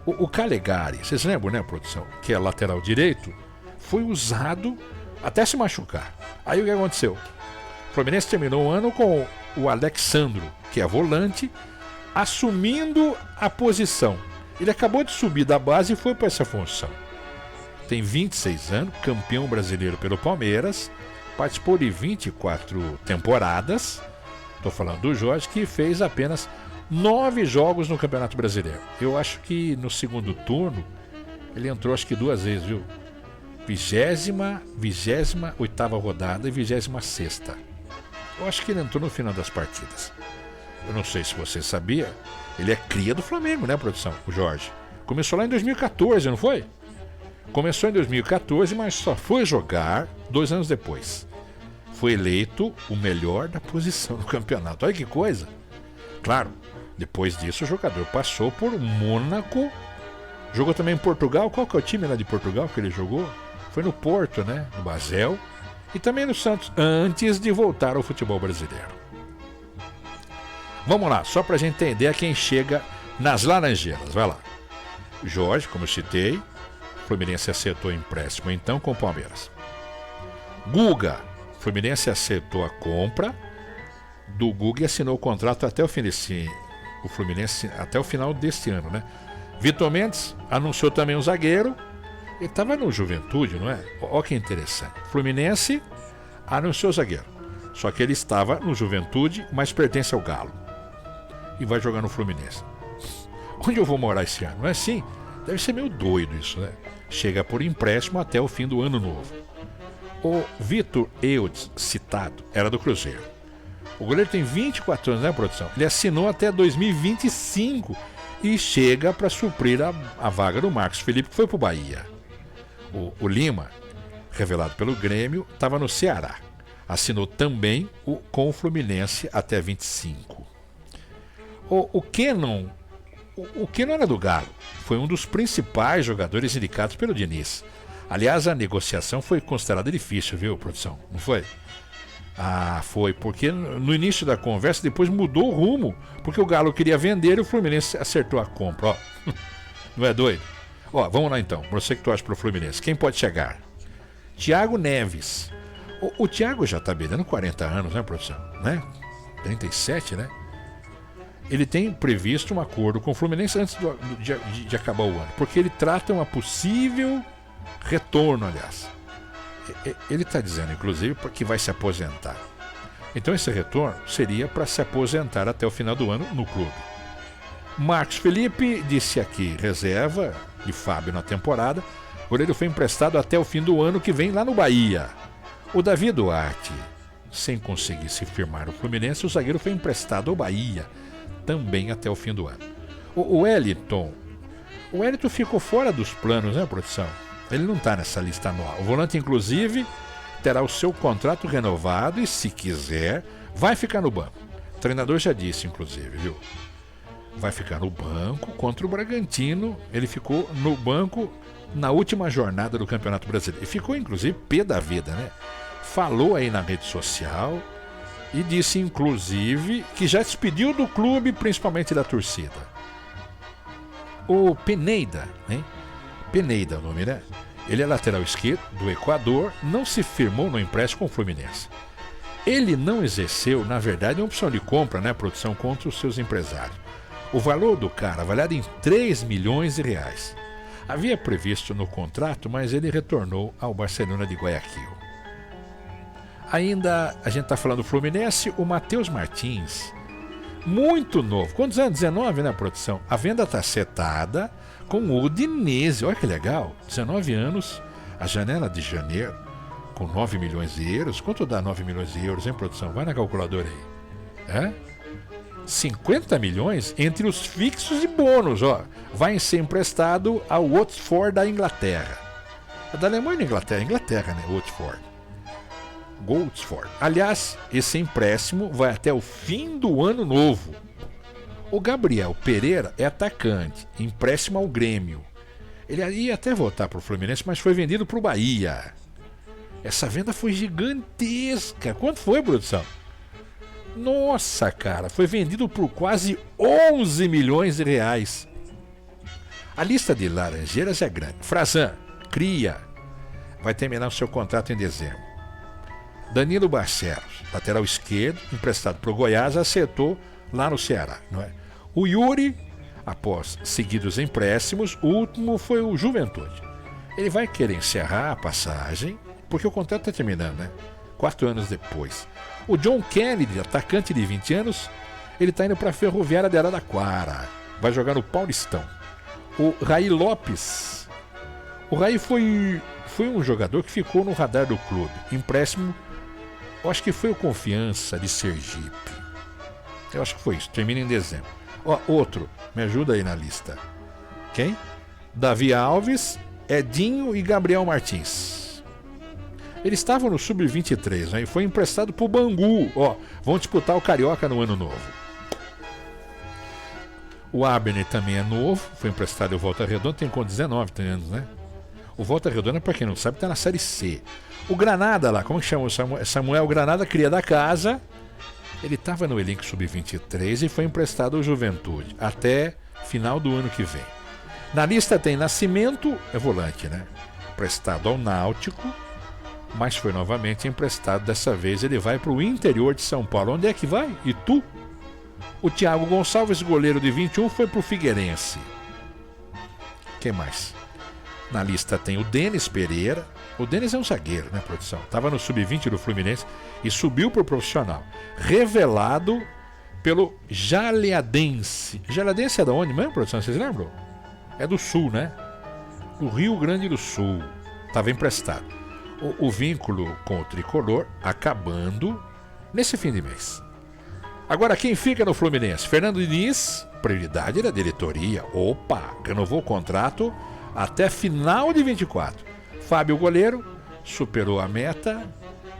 O Calegari, vocês lembram, né, produção? Que é lateral direito, foi usado até se machucar. Aí o que aconteceu? O Fluminense terminou o ano com o Alexandro, que é volante, assumindo a posição. Ele acabou de subir da base e foi para essa função. Tem 26 anos, campeão brasileiro pelo Palmeiras, participou de 24 temporadas. Estou falando do Jorge, que fez apenas 9 jogos no Campeonato Brasileiro. Eu acho que no segundo turno ele entrou acho que 2 vezes, viu? 28ª rodada e 26ª. Eu acho que ele entrou no final das partidas. Eu não sei se você sabia, ele é cria do Flamengo, né, produção? O Jorge. Começou lá em 2014, não foi? Começou em 2014, mas só foi jogar 2 anos depois. Foi eleito o melhor da posição no campeonato. Olha que coisa. Claro, depois disso o jogador passou por Mônaco, jogou também em Portugal. Qual que é o time lá de Portugal que ele jogou? Foi no Porto, né? No Basel. E também no Santos, antes de voltar ao futebol brasileiro. Vamos lá, só pra gente entender a quem chega nas Laranjeiras. Vai lá. Jorge, como eu citei, Fluminense acertou o empréstimo então com o Palmeiras. Guga, Fluminense acertou a compra do Guga e assinou o contrato até o fim o Fluminense até o final deste ano, né? Vitor Mendes anunciou também um zagueiro. Ele estava no Juventude, não é? Olha que interessante. Fluminense anunciou o zagueiro. Só que ele estava no Juventude, mas pertence ao Galo. E vai jogar no Fluminense. Onde eu vou morar esse ano? Não é assim? Deve ser meio doido isso, né? Chega por empréstimo até o fim do ano novo. O Vitor Eudes, citado, era do Cruzeiro. O goleiro tem 24 anos, né, produção? Ele assinou até 2025 e chega para suprir a vaga do Marcos Felipe, que foi para o Bahia. O Lima, revelado pelo Grêmio, estava no Ceará. Assinou também com o Fluminense até 25. O Cannon era do Galo. Foi um dos principais jogadores indicados pelo Diniz. Aliás, a negociação foi considerada difícil, viu, produção? Não foi? Foi, porque no início da conversa depois mudou o rumo, porque o Galo queria vender e o Fluminense acertou a compra, ó. Não é doido? Ó, vamos lá então, você que torce pro Fluminense, quem pode chegar? Thiago Neves. O Thiago já tá beirando 40 anos, né, produção? Né? 37, né? Ele tem previsto um acordo com o Fluminense antes de acabar o ano, porque ele trata uma possível retorno, aliás. Ele está dizendo, inclusive, que vai se aposentar. Então esse retorno seria para se aposentar até o final do ano no clube. Marcos Felipe disse aqui, reserva de Fábio na temporada. O goleiro foi emprestado até o fim do ano que vem lá no Bahia. O Davi Duarte, sem conseguir se firmar no Fluminense, o zagueiro foi emprestado ao Bahia, também até o fim do ano. O Wellington ficou fora dos planos, né, produção? Ele não está nessa lista anual. O volante, inclusive, terá o seu contrato renovado e, se quiser, vai ficar no banco. O treinador já disse, inclusive, viu? Vai ficar no banco contra o Bragantino. Ele ficou no banco na última jornada do Campeonato Brasileiro. E ficou, inclusive, pé da vida, né? Falou aí na rede social e disse, inclusive, que já despediu do clube, principalmente da torcida. O Pineda, hein? Pineda é o nome, né? Ele é lateral esquerdo do Equador, não se firmou no empréstimo com o Fluminense. Ele não exerceu, na verdade, uma opção de compra, né, produção, contra os seus empresários. O valor do cara avaliado em 3 milhões de reais. Havia previsto no contrato, mas ele retornou ao Barcelona de Guayaquil. Ainda, a gente está falando do Fluminense, o Matheus Martins, muito novo. Quantos anos? 19, né, produção? A venda está setada com o Udinese. Olha que legal. 19 anos, a janela de janeiro, com 9 milhões de euros. Quanto dá 9 milhões de euros, hein, produção? Vai na calculadora aí. 50 milhões entre os fixos e bônus, ó. Vai ser emprestado ao Watford da Inglaterra. É da Alemanha ou Inglaterra? Inglaterra, né? Watford. Aliás, esse empréstimo vai até o fim do ano novo. O Gabriel Pereira é atacante, empréstimo ao Grêmio. Ele ia até voltar para o Fluminense, mas foi vendido para o Bahia. Essa venda foi gigantesca. Quanto foi, produção? Nossa, cara, foi vendido por quase 11 milhões de reais. A lista de Laranjeiras é grande. Frazan, cria, vai terminar o seu contrato em dezembro. Danilo Barcelos, lateral esquerdo, emprestado para o Goiás, acertou lá no Ceará, não é? O Yuri, após seguidos empréstimos, o último foi o Juventude. Ele vai querer encerrar a passagem, porque o contrato está terminando, né? 4 anos depois. O John Kennedy, atacante de 20 anos, ele está indo para a Ferroviária de Araraquara. Vai jogar no Paulistão. O Raí Lopes. O Raí foi um jogador que ficou no radar do clube. Empréstimo, eu acho que foi o Confiança de Sergipe. Eu acho que foi isso. Termina em dezembro. Ó, outro. Me ajuda aí na lista. Quem? Davi Alves, Edinho e Gabriel Martins. Eles estavam no Sub-23, né? E foi emprestado pro Bangu. Ó, vão disputar o Carioca no ano novo. O Abner também é novo, foi emprestado ao Volta Redonda, tem com 19 anos, né? O Volta Redonda, para quem não sabe, tá na Série C. O Granada lá, como que chama? Samuel Granada, cria da casa. Ele estava no elenco Sub-23 e foi emprestado ao Juventude até final do ano que vem. Na lista tem Nascimento, é volante, né? Emprestado ao Náutico, mas foi novamente emprestado. Dessa vez ele vai para o interior de São Paulo. Onde é que vai? Itu. O Thiago Gonçalves, goleiro de 21, foi para o Figueirense. Quem mais? Na lista tem o Denis Pereira. O Denis é um zagueiro, né, produção? Estava no Sub-20 do Fluminense e subiu para o profissional. Revelado pelo Jaleadense. Jaleadense é da onde mesmo, produção? Vocês lembram? É do Sul, né? Do Rio Grande do Sul. Estava emprestado. O vínculo com o tricolor acabando nesse fim de mês. Agora, quem fica no Fluminense? Fernando Diniz, prioridade da diretoria. Opa, renovou o contrato até final de 24. Fábio, goleiro, superou a meta,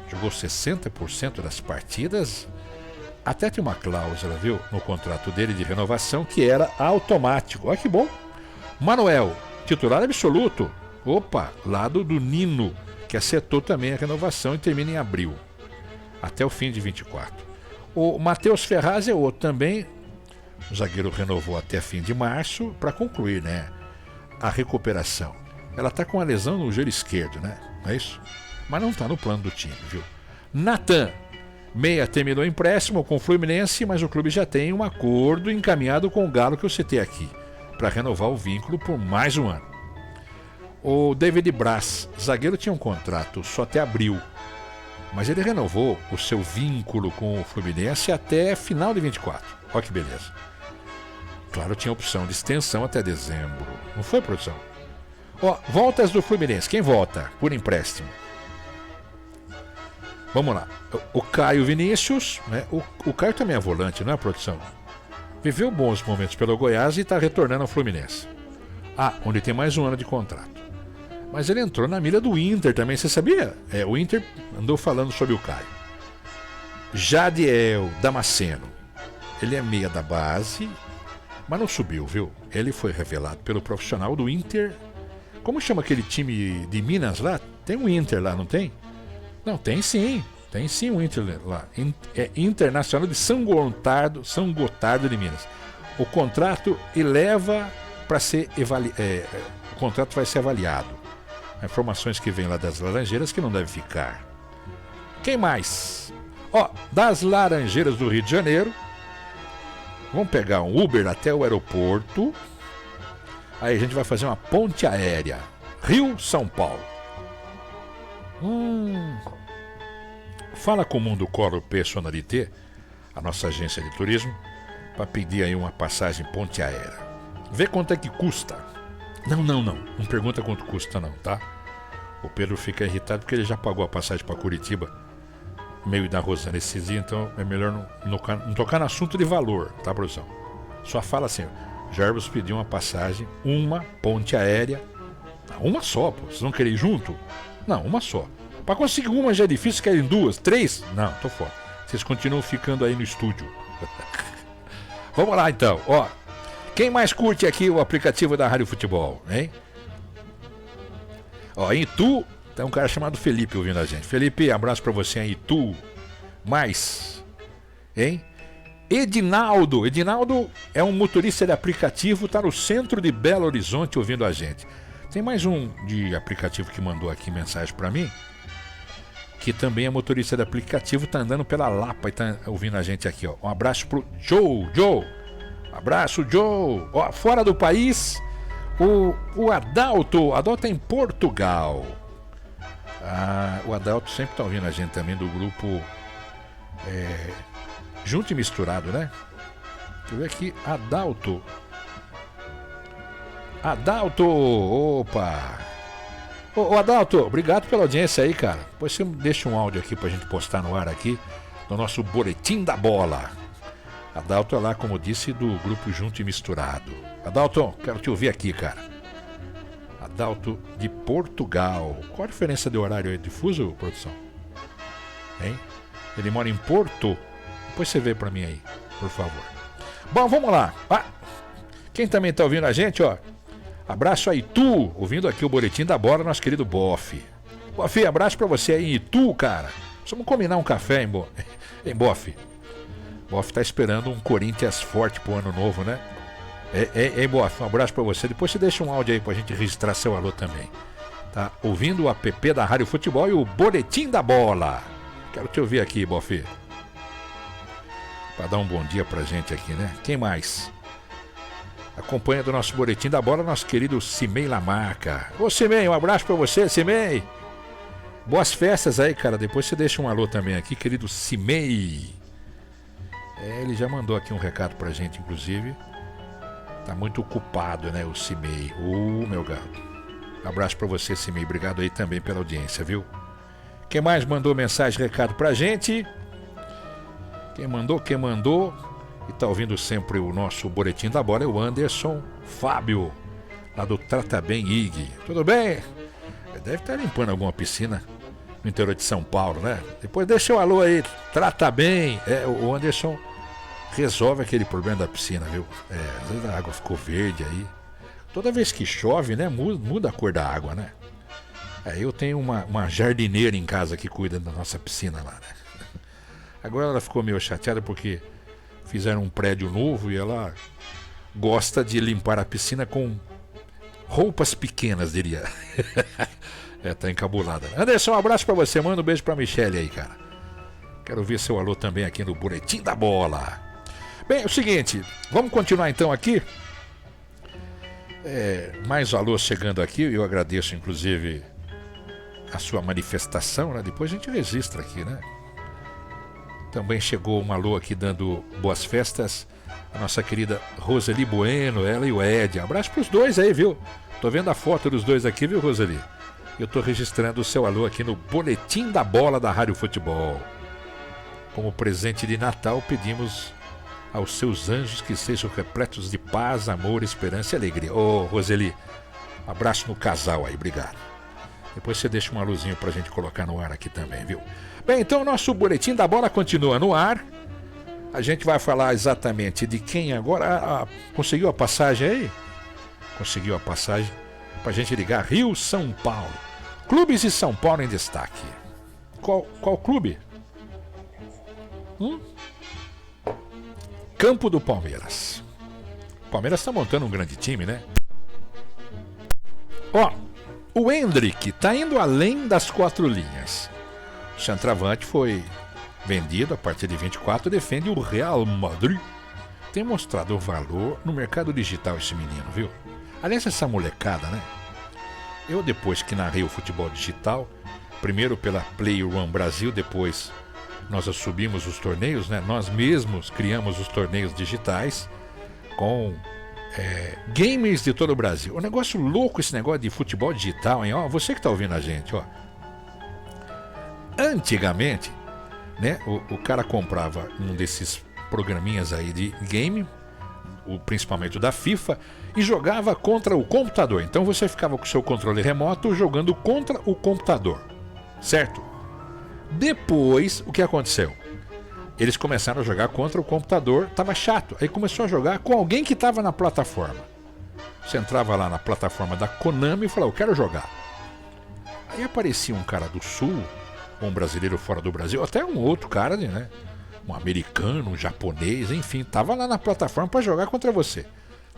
jogou 60% das partidas. Até tem uma cláusula, viu, no contrato dele de renovação que era automático. Olha que bom. Manuel, titular absoluto. Opa, lado do Nino, que acertou também a renovação e termina em abril, até o fim de 24. O Matheus Ferraz é outro também. O zagueiro renovou até fim de março para concluir, né, a recuperação. Ela está com uma lesão no joelho esquerdo, né? Não é isso? Mas não está no plano do time, viu? Natan, meia, terminou o empréstimo com o Fluminense, mas o clube já tem um acordo encaminhado com o Galo que eu citei aqui, para renovar o vínculo por mais um ano. O David Braz, zagueiro, tinha um contrato só até abril, mas ele renovou o seu vínculo com o Fluminense até final de 24. Olha que beleza. Claro, tinha opção de extensão até dezembro. Não foi, produção? Ó, voltas do Fluminense. Quem volta por empréstimo? Vamos lá. O Caio Vinícius, né? O Caio também é volante, não é, produção? Viveu bons momentos pelo Goiás e está retornando ao Fluminense. Ah, onde tem mais um ano de contrato. Mas ele entrou na mira do Inter também, você sabia? O Inter andou falando sobre o Caio. Jadiel Damasceno. Ele é meia da base, mas não subiu, viu? Ele foi revelado pelo profissional do Inter. Como chama aquele time de Minas lá? Tem um Inter lá, não tem? Não, tem sim. Tem sim um Inter lá. É Internacional de São Gotardo de Minas. O contrato eleva para ser o contrato vai ser avaliado. Informações que vêm lá das Laranjeiras que não deve ficar. Quem mais? Ó, das Laranjeiras do Rio de Janeiro, Vamos pegar um Uber até o aeroporto. Aí a gente vai fazer uma ponte aérea. Rio-São Paulo. Fala com o Mundo Coro Personalité, a nossa agência de turismo, para pedir aí uma passagem ponte aérea. Vê quanto é que custa. Não pergunta quanto custa não, tá? O Pedro fica irritado porque ele já pagou a passagem para Curitiba, meio da Rosana esses dias, então é melhor não tocar no assunto de valor, tá, produção? Só fala assim, Jarbas pediu uma passagem, uma ponte aérea, uma só, pô, vocês vão querer ir junto? Não, uma só. Para conseguir uma já é difícil, querem 2, 3? Não, tô fora. Vocês continuam ficando aí no estúdio. Vamos lá então, ó. Quem mais curte aqui o aplicativo da Rádio Futebol, hein? Ó, em Itu, tem um cara chamado Felipe ouvindo a gente. Felipe, abraço pra você em Itu. Mais, hein? Edinaldo é um motorista de aplicativo, tá no centro de Belo Horizonte ouvindo a gente. Tem mais um de aplicativo que mandou aqui mensagem pra mim, que também é motorista de aplicativo, tá andando pela Lapa e tá ouvindo a gente aqui, ó. Um abraço pro Joe. Abraço, Joe. Ó, fora do país, o Adalto é em Portugal. O Adalto sempre tá ouvindo a gente também do grupo Junto e Misturado, né? Deixa eu ver aqui, Adalto, opa! Ô Adalto, obrigado pela audiência aí, cara. Depois você deixa um áudio aqui pra gente postar no ar aqui, no nosso Boletim da Bola. Adalto é lá, como disse, do grupo Junto e Misturado. Adalto, quero te ouvir aqui, cara. Adalto de Portugal. Qual a diferença de horário aí de fuso, produção? Hein? Ele mora em Porto? Depois você vê pra mim aí, por favor. Bom, vamos lá. Quem também tá ouvindo a gente, ó. Abraço a Itu, ouvindo aqui o Boletim da Bola, nosso querido Boff. Boff, abraço pra você aí em Itu, cara. Vamos combinar um café, em Boff. Boff tá esperando um Corinthians forte pro ano novo, né? Boff, um abraço pra você. Depois você deixa um áudio aí pra gente registrar seu alô também. Tá ouvindo o app da Rádio Futebol e o Boletim da Bola. Quero te ouvir aqui, Boff. Pra dar um bom dia pra gente aqui, né? Quem mais? Acompanha do nosso Boletim da Bola, nosso querido Cimei Lamarca. Ô Cimei, um abraço pra você, Cimei. Boas festas aí, cara. Depois você deixa um alô também aqui, querido Cimei. Ele já mandou aqui um recado pra gente, inclusive. Tá muito ocupado, né, o Cimei. Meu gato. Abraço pra você, Cimei. Obrigado aí também pela audiência, viu? Quem mais mandou mensagem, recado pra gente? Quem mandou e tá ouvindo sempre o nosso Boletim da Bola é o Anderson Fábio, lá do Trata Bem IG. Tudo bem? Deve estar limpando alguma piscina no interior de São Paulo, né? Depois deixa o alô aí, Trata Bem. O Anderson resolve aquele problema da piscina, viu? Às vezes a água ficou verde aí. Toda vez que chove, né? Muda a cor da água, né? Eu tenho uma jardineira em casa que cuida da nossa piscina lá, né? Agora ela ficou meio chateada porque fizeram um prédio novo e ela gosta de limpar a piscina com roupas pequenas, diria. Tá encabulada. Anderson, um abraço pra você. Manda um beijo pra Michele aí, cara. Quero ver seu alô também aqui no Boletim da Bola. Bem, é o seguinte, vamos continuar então aqui. Mais alôs chegando aqui. Eu agradeço, inclusive, a sua manifestação, né? Depois a gente registra aqui, né? Também chegou um alô aqui dando boas festas. A nossa querida Roseli Bueno, ela e o Ed. Abraço pros dois aí, viu? Tô vendo a foto dos dois aqui, viu, Roseli? Eu tô registrando o seu alô aqui no Boletim da Bola da Rádio Futebol. Como presente de Natal, pedimos aos seus anjos que sejam repletos de paz, amor, esperança e alegria. Ô, Roseli, abraço no casal aí, obrigado. Depois você deixa um alôzinho pra gente colocar no ar aqui também, viu? Bem, então o nosso Boletim da Bola continua no ar. A gente vai falar exatamente de quem agora... conseguiu a passagem aí? Conseguiu a passagem pra gente ligar Rio-São Paulo. Clubes de São Paulo em destaque. Qual clube? Campo do Palmeiras. O Palmeiras tá montando um grande time, né? O Endrick tá indo além das 4 linhas. O centroavante foi vendido a partir de 24, defende o Real Madrid tem mostrado o valor no mercado digital esse menino, viu? Aliás, essa molecada, né? Eu, depois que narrei o futebol digital, primeiro pela Play One Brasil, depois nós assumimos os torneios, né? Nós mesmos criamos os torneios digitais com gamers de todo o Brasil. Um negócio louco esse negócio de futebol digital, hein? Ó, você que tá ouvindo a gente, ó. Antigamente, né? O cara comprava um desses programinhas aí de game, principalmente o da FIFA, e jogava contra o computador. Então você ficava com o seu controle remoto jogando contra o computador, certo? Depois, o que aconteceu? Eles começaram a jogar contra o computador, tava chato. Aí começou a jogar com alguém que estava na plataforma. Você entrava lá na plataforma da Konami e falava, eu quero jogar. Aí aparecia um cara do Sul, um brasileiro fora do Brasil, até um outro cara, né? Um americano, um japonês, enfim, tava lá na plataforma para jogar contra você.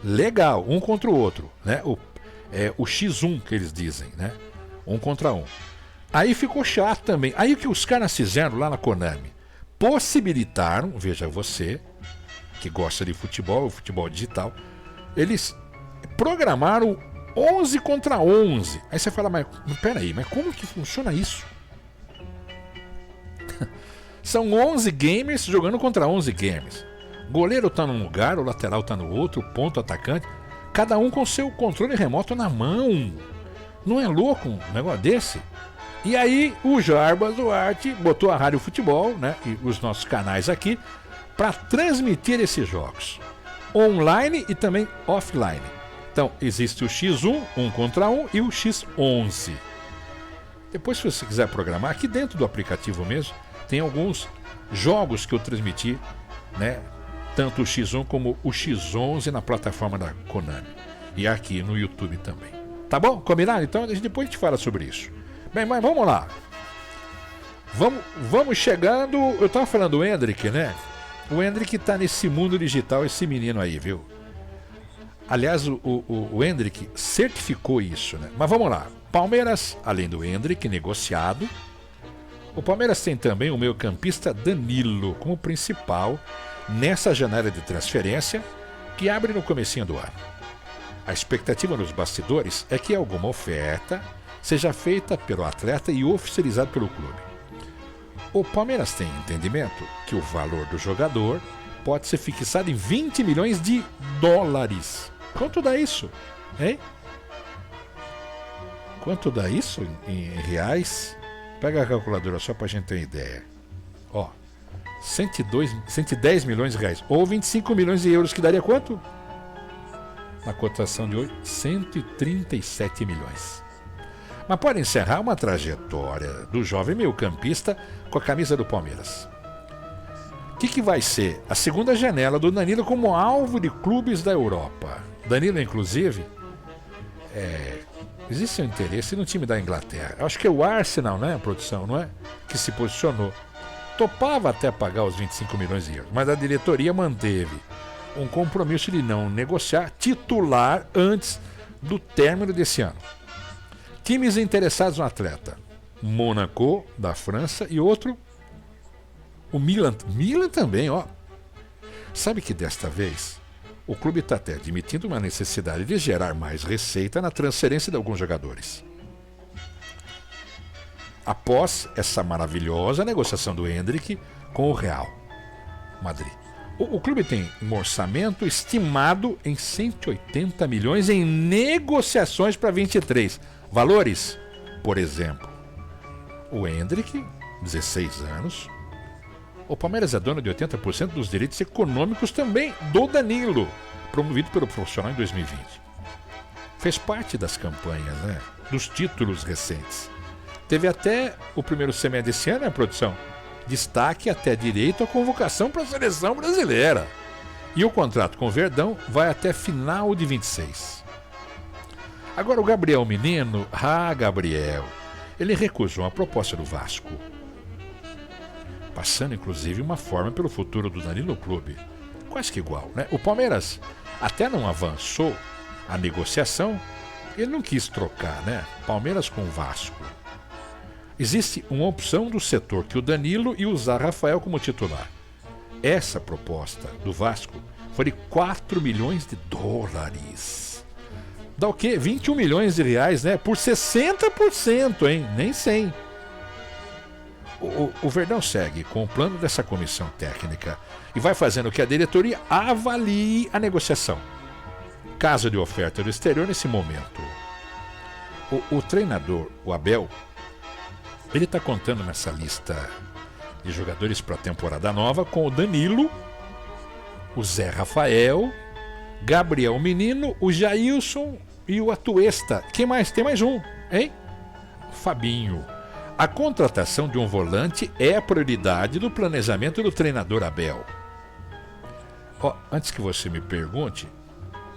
Legal, um contra o outro, né? O X1 que eles dizem, né? Um contra um. Aí ficou chato também. Aí o que os caras fizeram lá na Konami? Possibilitaram, veja você, que gosta de futebol, futebol digital, eles programaram 11 contra 11. Aí você fala, mas peraí, mas como que funciona isso? São 11 gamers jogando contra 11 gamers. Goleiro tá num lugar, o lateral tá no outro, ponto, atacante, cada um com seu controle remoto na mão. Não é louco um negócio desse? E aí o Jarbas Duarte botou a Rádio Futebol, né, e os nossos canais aqui, para transmitir esses jogos online e também offline. Então existe o X1, 1 contra 1, e o X11. Depois, se você quiser programar, aqui dentro do aplicativo mesmo, tem alguns jogos que eu transmiti, né, tanto o X1 como o X11 na plataforma da Konami. E aqui no YouTube também. Tá bom? Combinado? Então depois a gente fala sobre isso. Bem, mas vamos lá. Vamos chegando. Eu tava falando do Hendrick, né? O Hendrick tá nesse mundo digital, esse menino aí, viu? Aliás, o Hendrick certificou isso, né? Mas vamos lá. Palmeiras, além do Hendrick, negociado. O Palmeiras tem também o meio-campista Danilo como principal nessa janela de transferência que abre no comecinho do ano. A expectativa nos bastidores é que alguma oferta seja feita pelo atleta e oficializado pelo clube. O Palmeiras tem entendimento que o valor do jogador pode ser fixado em 20 milhões de dólares. Quanto dá isso? Hein? Quanto dá isso em reais? Pega a calculadora só pra gente ter uma ideia. Ó, 110 milhões de reais. Ou 25 milhões de euros, que daria quanto? Na cotação de hoje, 137 milhões. Mas pode encerrar uma trajetória do jovem meio-campista com a camisa do Palmeiras. O que vai ser a segunda janela do Danilo como alvo de clubes da Europa? Danilo, inclusive, existe um interesse no time da Inglaterra. Acho que é o Arsenal, né, a produção, não é? Que se posicionou. Topava até pagar os 25 milhões de euros, mas a diretoria manteve um compromisso de não negociar titular antes do término desse ano. Times interessados no atleta: Mônaco, da França, e outro, o Milan. Milan também, ó. Sabe que desta vez o clube está até admitindo uma necessidade de gerar mais receita na transferência de alguns jogadores. Após essa maravilhosa negociação do Hendrick com o Real Madrid. O clube tem um orçamento estimado em 180 milhões em negociações para 23. Valores, por exemplo, o Hendrick, 16 anos. O Palmeiras é dono de 80% dos direitos econômicos também do Danilo, promovido pelo profissional em 2020. Fez parte das campanhas, né, dos títulos recentes. Teve até o primeiro semestre desse ano, a produção. Destaque até direito à convocação para a seleção brasileira. E o contrato com o Verdão vai até final de 26. Agora o Gabriel Menino, Gabriel, ele recusou a proposta do Vasco, passando inclusive uma forma pelo futuro do Danilo no clube. Quase que igual, né? O Palmeiras até não avançou a negociação, ele não quis trocar, né? Palmeiras com o Vasco. Existe uma opção do setor que o Danilo e usar Rafael como titular. Essa proposta do Vasco foi de 4 milhões de dólares. Dá o quê? 21 milhões de reais, né? Por 60%, hein? Nem 100. O Verdão segue com o plano dessa comissão técnica e vai fazendo que a diretoria avalie a negociação. Caso de oferta do exterior nesse momento. O treinador, o Abel, ele está contando nessa lista de jogadores para a temporada nova com o Danilo, o Zé Rafael, Gabriel Menino, o Jailson e o Atuesta. Quem mais? Tem mais um, hein? O Fabinho. A contratação de um volante é a prioridade do planejamento do treinador Abel. Antes que você me pergunte,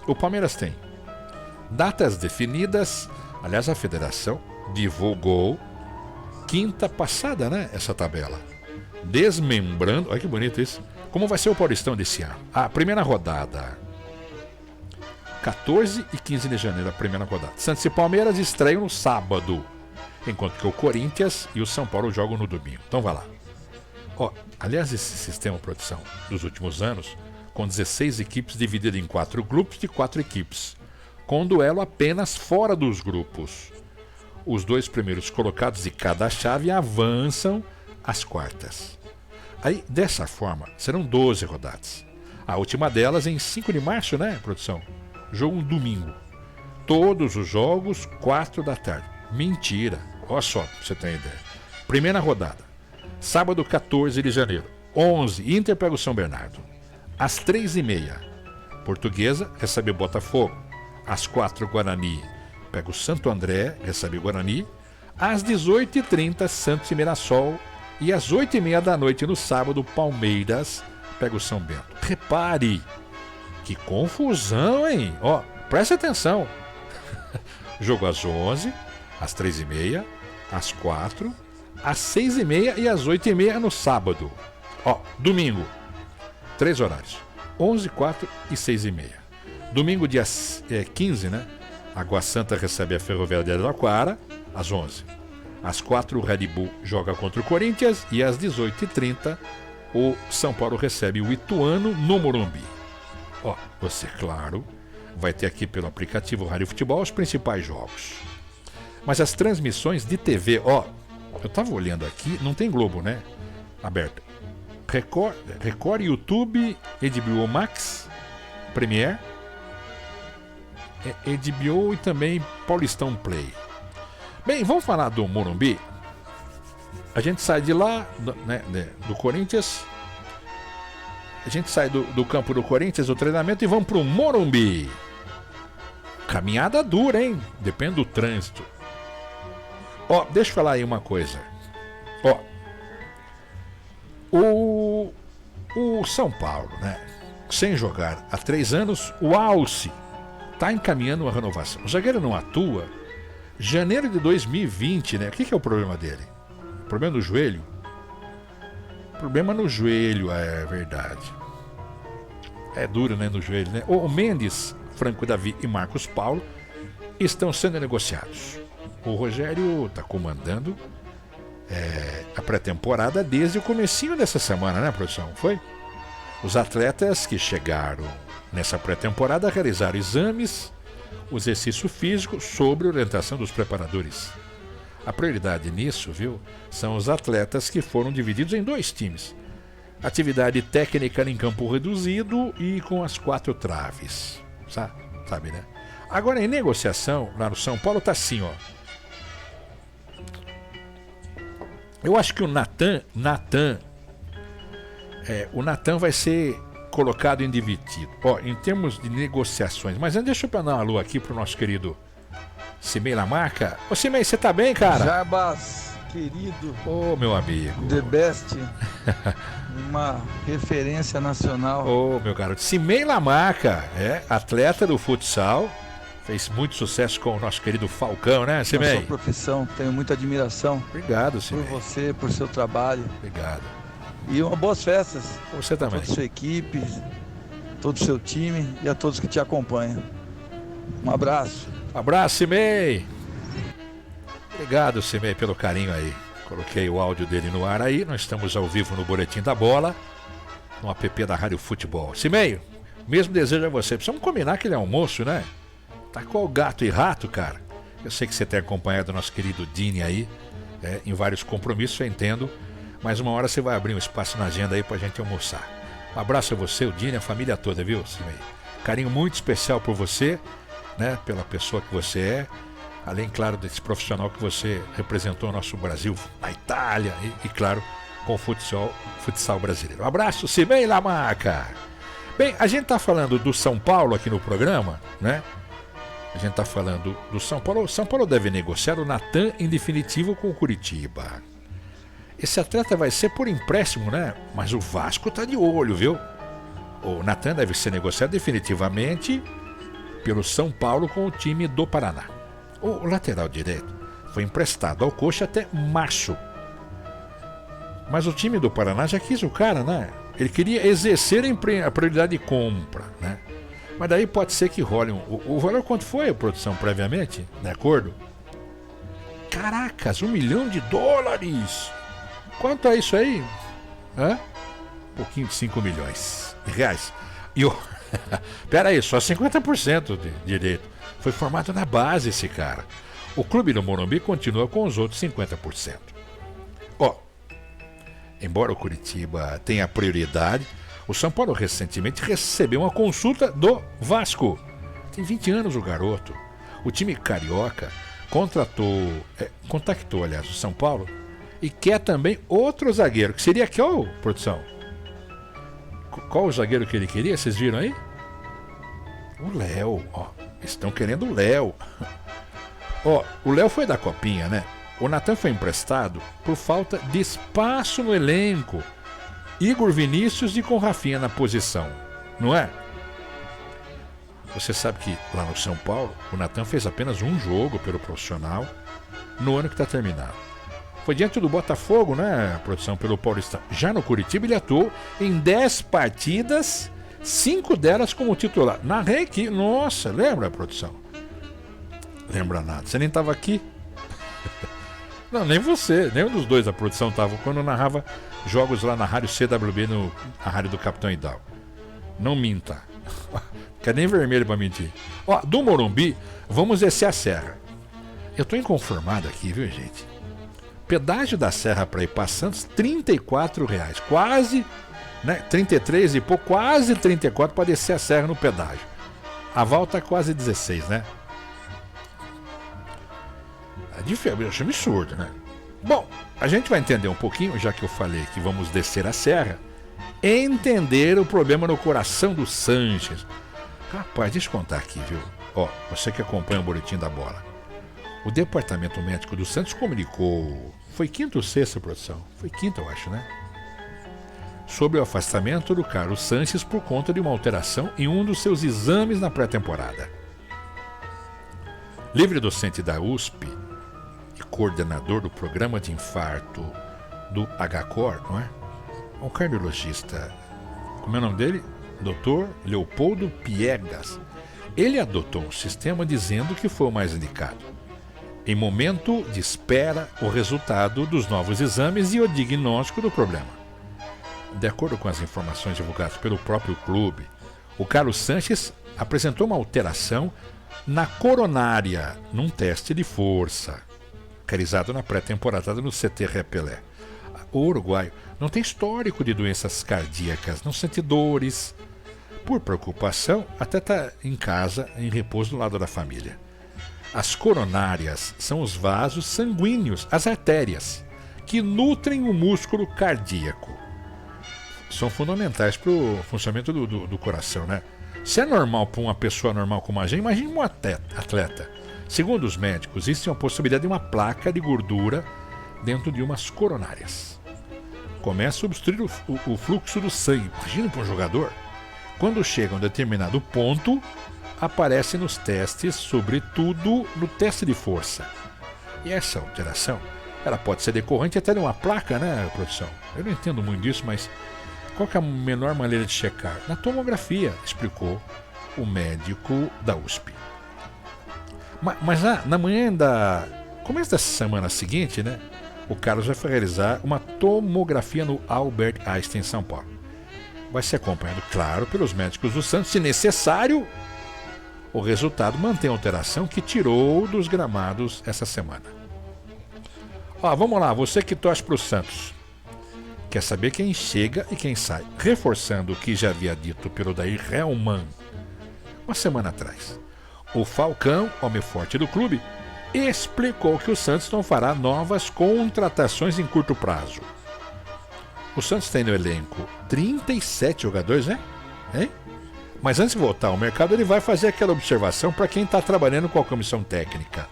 o Palmeiras tem datas definidas. Aliás, a federação divulgou quinta passada, né? Essa tabela. Desmembrando. Olha que bonito isso. Como vai ser o Paulistão desse ano? A primeira rodada. 14 e 15 de janeiro, a primeira rodada. Santos e Palmeiras estreiam no sábado. Enquanto que o Corinthians e o São Paulo jogam no domingo. Então vai lá. Aliás, esse sistema de produção dos últimos anos, com 16 equipes divididas em 4 grupos de 4 equipes, com um duelo apenas fora dos grupos. Os 2 primeiros colocados de cada chave avançam às quartas. Aí, dessa forma, serão 12 rodadas. A última delas em 5 de março, né, produção? Jogo um domingo. Todos os jogos, 4 da tarde. Mentira. Olha só, pra você ter ideia. Primeira rodada. Sábado, 14 de janeiro. 11, Inter pega o São Bernardo. Às 3h30, Portuguesa recebe o Botafogo. Às 4, Guarani pega o Santo André, recebe o Guarani. Às 18h30, Santos e Mirassol. E às 8h30 da noite, no sábado, Palmeiras pega o São Bento. Repare, que confusão, hein? Preste atenção. Jogo às 11, às 3h30, às 4, às 6h30 e às 8h30 no sábado. Domingo, 3 horários, 11, 4 e 6h30. Domingo, dia 15, né? Água Santa recebe a Ferroviária de Araraquara, às 11. Às 4, o Red Bull joga contra o Corinthians e às 18h30, o São Paulo recebe o Ituano no Morumbi. Você, claro, vai ter aqui pelo aplicativo Rádio Futebol os principais jogos. Mas as transmissões de TV, eu tava olhando aqui, não tem Globo, né? Aberta. Record, YouTube, HBO Max, Premiere, HBO e também Paulistão Play. Bem, vamos falar do Morumbi. A gente sai de lá, do Corinthians. A gente sai do campo do Corinthians, do treinamento, e vamos pro Morumbi. Caminhada dura, hein? Depende do trânsito. Deixa eu falar aí uma coisa. O São Paulo, né? Sem jogar há 3 anos, o Alce está encaminhando uma renovação. O zagueiro não atua. Janeiro de 2020, né? O que é o problema dele? Problema no joelho? Problema no joelho, é verdade. É duro, né, no joelho, né? O Mendes, Franco Davi e Marcos Paulo estão sendo negociados. O Rogério está comandando a pré-temporada desde o comecinho dessa semana, né, produção? Foi? Os atletas que chegaram nessa pré-temporada realizaram exames, o exercício físico sob orientação dos preparadores. A prioridade nisso, viu, são os atletas que foram divididos em 2 times. Atividade técnica em campo reduzido e com as 4 traves. Sabe, né? Agora, em negociação, lá no São Paulo, tá assim, Eu acho que o Natan vai ser colocado em dividido. Em termos de negociações. Mas deixa eu dar uma alô aqui pro nosso querido Cimei Lamarca. Cimei, você tá bem, cara? Jarbas, querido. Meu amigo. The best. Uma referência nacional. Meu garoto. Cimei Lamarca, atleta do futsal. Fez muito sucesso com o nosso querido Falcão, né, Cimei? Na sua profissão, tenho muita admiração. Obrigado, Cimei. Por você, por seu trabalho. Obrigado. E boas festas. Você também. A toda a sua equipe, todo o seu time e a todos que te acompanham. Um abraço. Abraço, Cimei. Obrigado, Cimei, pelo carinho aí. Coloquei o áudio dele no ar aí. Nós estamos ao vivo no Boletim da Bola, no app da Rádio Futebol. Cimei, Mesmo desejo a você. Precisamos combinar aquele almoço, né? Tá com o gato e rato, cara. Eu sei que você tem acompanhado o nosso querido Dini aí, em vários compromissos, eu entendo. Mas uma hora você vai abrir um espaço na agenda aí pra gente almoçar. Um abraço a você, o Dini, a família toda, viu, Cimei? Carinho muito especial por você, né? Pela pessoa que você é. Além, claro, desse profissional que você representou o nosso Brasil na Itália e claro, com o futsal brasileiro. Um abraço, Cimei Lamarca! Bem, a gente tá falando do São Paulo aqui no programa, né? A gente tá falando do São Paulo. O São Paulo deve negociar o Natan em definitivo com o Curitiba. Esse atleta vai ser por empréstimo, né? Mas o Vasco tá de olho, viu? O Natan deve ser negociado definitivamente pelo São Paulo com o time do Paraná. O lateral direito foi emprestado ao Coxa até março. Mas o time do Paraná já quis o cara, né? Ele queria exercer a prioridade de compra, né? Mas daí pode ser que role o valor quanto foi a produção previamente, de acordo? Caracas, $1 milhão! Quanto é isso aí? Um pouquinho de 5 milhões de reais. E pera aí, só 50% de direito. Foi formado na base esse cara. O clube do Morumbi continua com os outros 50%. Embora o Curitiba tenha prioridade, o São Paulo recentemente recebeu uma consulta do Vasco. Tem 20 anos o garoto. O time carioca contactou, aliás, o São Paulo e quer também outro zagueiro, que seria qual, produção? Qual o zagueiro que ele queria? Vocês viram aí? O Léo. Estão querendo o Léo. O Léo foi da Copinha, né? O Natan foi emprestado por falta de espaço no elenco. Igor Vinícius e com Rafinha na posição, não é? Você sabe que lá no São Paulo, o Natan fez apenas um jogo pelo profissional no ano que está terminado. Foi diante do Botafogo, né, produção, pelo Paulistão. Já no Curitiba ele atuou em 10 partidas, 5 delas como titular. Narrei aqui, nossa, lembra, produção? Lembra nada, você nem estava aqui. Não, nem você, nem um dos dois da produção estava quando eu narrava jogos lá na rádio CWB, na rádio do Capitão Hidalgo. Não minta. Quer nem vermelho pra mentir. Do Morumbi, vamos descer a serra. Eu tô inconformado aqui, viu, gente? Pedágio da serra pra ir pra Santos, R$34. Quase, né? 33 e pouco, quase 34 pra descer a serra no pedágio. A volta quase 16, né? Eu acho absurdo, né? Bom, a gente vai entender um pouquinho, já que eu falei que vamos descer a serra, entender o problema no coração do Sanches. Rapaz, deixa eu contar aqui, viu? Você que acompanha o Boletim da Bola. O departamento médico do Santos comunicou, foi quinta ou sexta, produção? Foi quinta, eu acho, né? Sobre o afastamento do Carlos Sanches por conta de uma alteração em um dos seus exames na pré-temporada. Livre docente da USP e coordenador do programa de infarto do HCOR, não é? Um cardiologista, como é o nome dele? Dr. Leopoldo Piegas. Ele adotou um sistema dizendo que foi o mais indicado. Em momento de espera, o resultado dos novos exames e o diagnóstico do problema. De acordo com as informações divulgadas pelo próprio clube, o Carlos Sanches apresentou uma alteração na coronária, num teste de força, realizado na pré-temporada no CT Repelé. O uruguaio não tem histórico de doenças cardíacas, não sente dores. Por preocupação, até está em casa, em repouso do lado da família. As coronárias são os vasos sanguíneos, as artérias, que nutrem o músculo cardíaco. São fundamentais para o funcionamento do coração, né? Se é normal para uma pessoa normal como a gente, imagine um atleta. Segundo os médicos, existe uma possibilidade de uma placa de gordura dentro de umas coronárias. Começa a obstruir o fluxo do sangue. Imagina para um jogador. Quando chega a um determinado ponto, aparece nos testes, sobretudo no teste de força. E essa alteração, ela pode ser decorrente até de uma placa, né, produção? Eu não entendo muito disso, mas qual que é a melhor maneira de checar? Na tomografia, explicou o médico da USP. Mas na manhã começo da semana seguinte, né, o Carlos vai realizar uma tomografia no Albert Einstein, São Paulo. vai ser acompanhado, claro, pelos médicos do Santos. Se necessário, o resultado mantém a alteração que tirou dos gramados essa semana. Vamos lá, você que torce para o Santos. Quer saber quem chega e quem sai? Reforçando o que já havia dito pelo Dair Helman uma semana atrás. O Falcão, homem forte do clube, explicou que o Santos não fará novas contratações em curto prazo. O Santos tem no elenco 37 jogadores, né? Hein? Mas antes de voltar ao mercado, ele vai fazer aquela observação para quem está trabalhando com a comissão técnica.